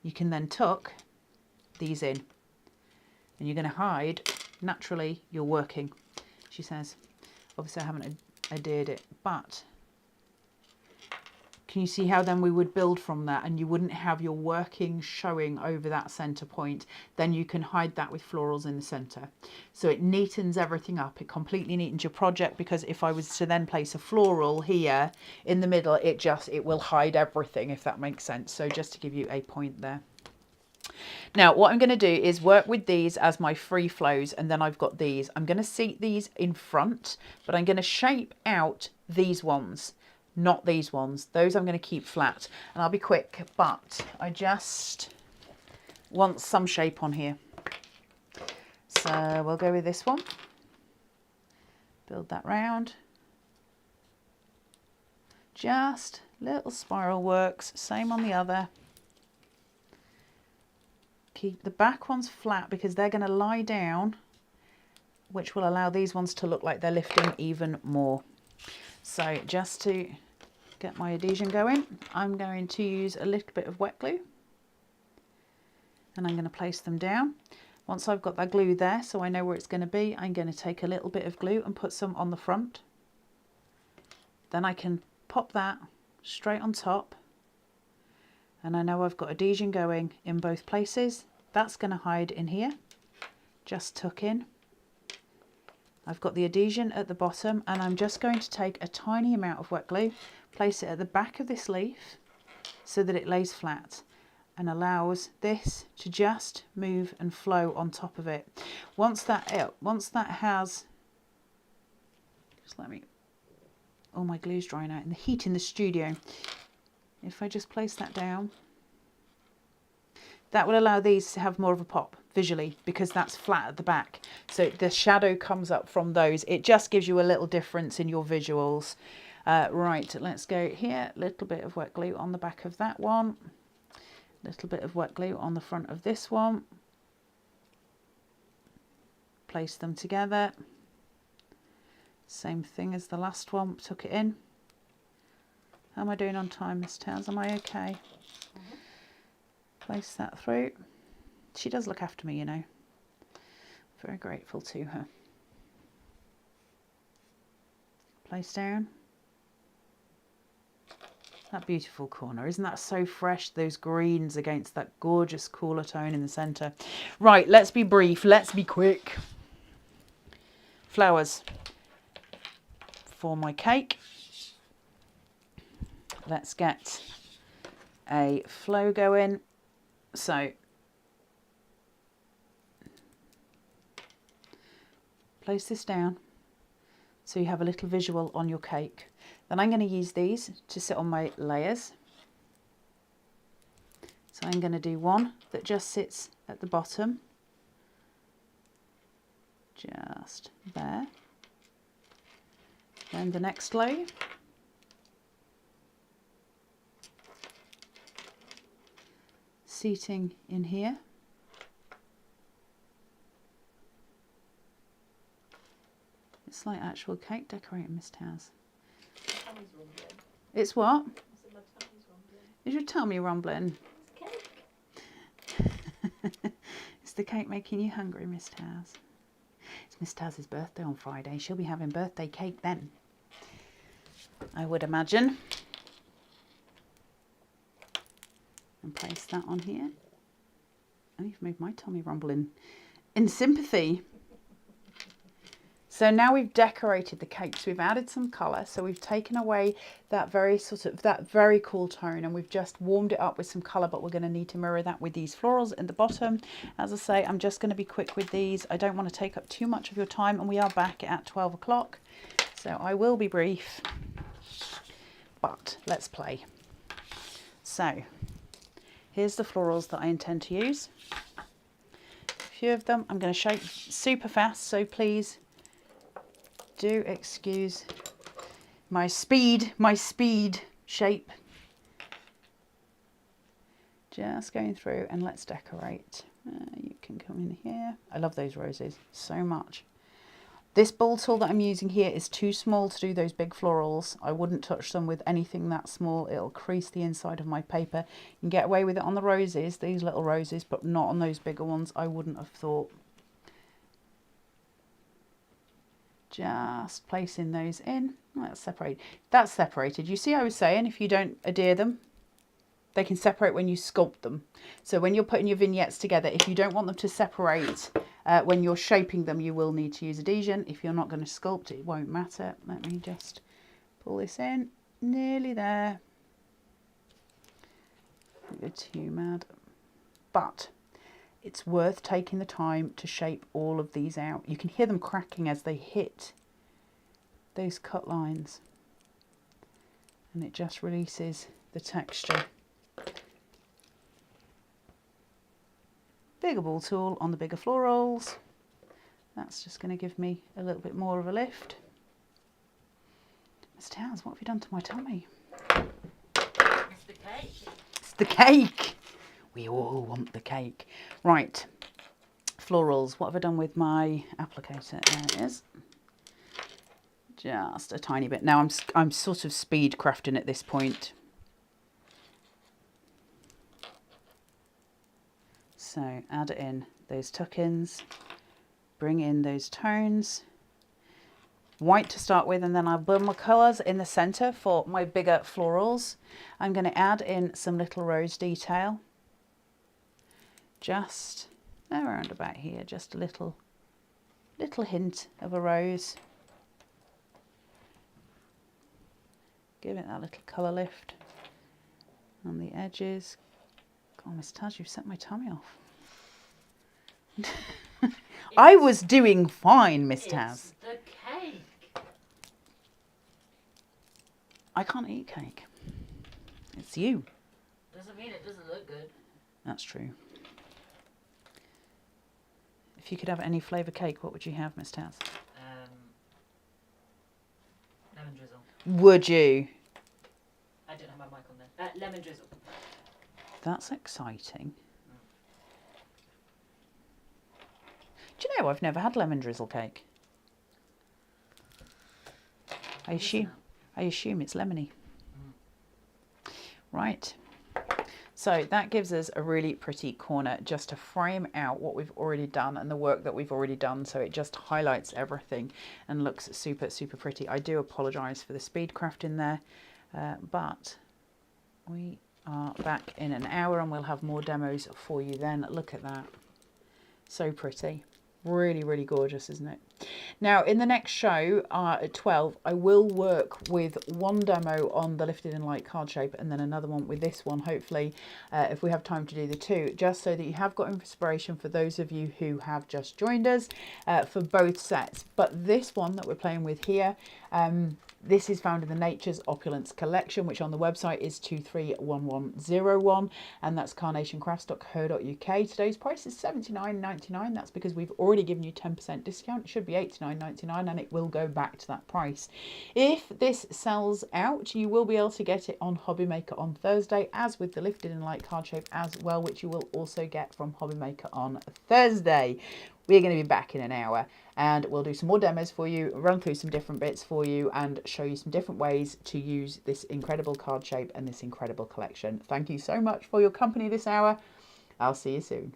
You can then tuck these in, and you're going to hide naturally you're working, she says. Obviously I haven't adhered it, but can you see how then we would build from that, and you wouldn't have your working showing over that center point? Then you can hide that with florals in the center. So it neatens everything up. It completely neatens your project, because if I was to then place a floral here in the middle, it will hide everything, if that makes sense. So just to give you a point there. Now what I'm going to do is work with these as my free flows, and then I've got these. I'm going to seat these in front, but I'm going to shape out these ones, not these ones. Those I'm going to keep flat, and I'll be quick, but I just want some shape on here. So we'll go with this one. Build that round. Just little spiral works, same on the other. Keep the back ones flat because they're going to lie down, which will allow these ones to look like they're lifting even more. So just to get my adhesion going, I'm going to use a little bit of wet glue, and I'm going to place them down. Once I've got that glue there, so I know where it's going to be, I'm going to take a little bit of glue and put some on the front. Then I can pop that straight on top, and I know I've got adhesion going in both places. That's going to hide in here, just tuck in. I've got the adhesion at the bottom, and I'm just going to take a tiny amount of wet glue, place it at the back of this leaf so that it lays flat and allows this to just move and flow on top of it. Once that has, just let me, oh, my glue's drying out in the heat in the studio. If I just place that down, that will allow these to have more of a pop visually, because that's flat at the back. So the shadow comes up from those. It just gives you a little difference in your visuals. Right, let's go here. A little bit of wet glue on the back of that one. A little bit of wet glue on the front of this one. Place them together. Same thing as the last one. Tuck it in. How am I doing on time, Miss Towns? Am I okay? Place that through. She does look after me, you know. Very grateful to her. Place down. That beautiful corner. Isn't that so fresh? Those greens against that gorgeous cooler tone in the centre. Right, let's be brief. Let's be quick. Flowers for my cake. Let's get a flow going. So place this down so you have a little visual on your cake. Then I'm going to use these to sit on my layers. So I'm going to do one that just sits at the bottom, just there. Then the next layer. Seating in here. It's like actual cake decorating, Miss Taz. It's what? Is your tummy rumbling? It's the cake making you hungry, Miss Taz. It's Miss Taz's birthday on Friday. She'll be having birthday cake then, I would imagine. And place that on here. Oh, you've made my tummy rumble in sympathy. So now we've decorated the cake. So we've added some colour. So we've taken away that very cool tone, and we've just warmed it up with some colour, but we're going to need to mirror that with these florals in the bottom. As I say, I'm just going to be quick with these. I don't want to take up too much of your time, and we are back at 12 o'clock. So I will be brief, but let's play. So here's the florals that I intend to use. A few of them I'm going to shape super fast, so please do excuse my speed shape. Just going through, and let's decorate. You can come in here. I love those roses so much. This ball tool that I'm using here is too small to do those big florals. I wouldn't touch them with anything that small. It'll crease the inside of my paper. You can get away with it on the roses, these little roses, but not on those bigger ones. I wouldn't have thought. Just placing those in. That's separated. That's separated. You see, I was saying if you don't adhere them, they can separate when you sculpt them. So when you're putting your vignettes together, if you don't want them to separate when you're shaping them, you will need to use adhesion. If you're not going to sculpt, it won't matter. Let me just pull this in. Nearly there. Don't go too mad. But it's worth taking the time to shape all of these out. You can hear them cracking as they hit those cut lines. And it just releases the texture. Bigger ball tool on the bigger florals. That's just going to give me a little bit more of a lift. Miss Towns, what have you done to my tummy? It's the cake. It's the cake. We all want the cake. Right, florals. What have I done with my applicator? There it is. Just a tiny bit. Now I'm sort of speed crafting at this point. So add in those tuck-ins, bring in those tones. White to start with, and then I'll build my colours in the centre for my bigger florals. I'm going to add in some little rose detail. Just around about here, just a little hint of a rose. Give it that little colour lift on the edges. God, Miss Taz, you've set my tummy off. I was doing fine, Miss Taz. It's the cake. I can't eat cake. It's you. Doesn't mean it doesn't look good. That's true. If you could have any flavour cake, what would you have, Miss Taz? Lemon drizzle. Would you? I don't have my mic on there. Lemon drizzle. That's exciting. Do you know I've never had lemon drizzle cake? I assume it's lemony. Right. So that gives us a really pretty corner just to frame out what we've already done and the work that we've already done. So it just highlights everything and looks super, super pretty. I do apologise for the speed craft in there, but we are back in an hour and we'll have more demos for you then. Look at that. So pretty. Really, really gorgeous, isn't it? Now, in the next show at 12, I will work with one demo on the Lifted in Light card shape and then another one with this one, hopefully, if we have time to do the two, just so that you have got inspiration for those of you who have just joined us for both sets. But this one that we're playing with here, this is found in the Nature's Opulence collection, which on the website is 231101, and that's carnationcrafts.co.uk. Today's price is $79.99. That's because we've already given you 10% discount. It should be $89.99, and it will go back to that price. If this sells out, you will be able to get it on Hobby Maker on Thursday, as with the Lifted in Light card shape as well, which you will also get from Hobby Maker on Thursday. We're going to be back in an hour and we'll do some more demos for you, run through some different bits for you and show you some different ways to use this incredible card shape and this incredible collection. Thank you so much for your company this hour. I'll see you soon.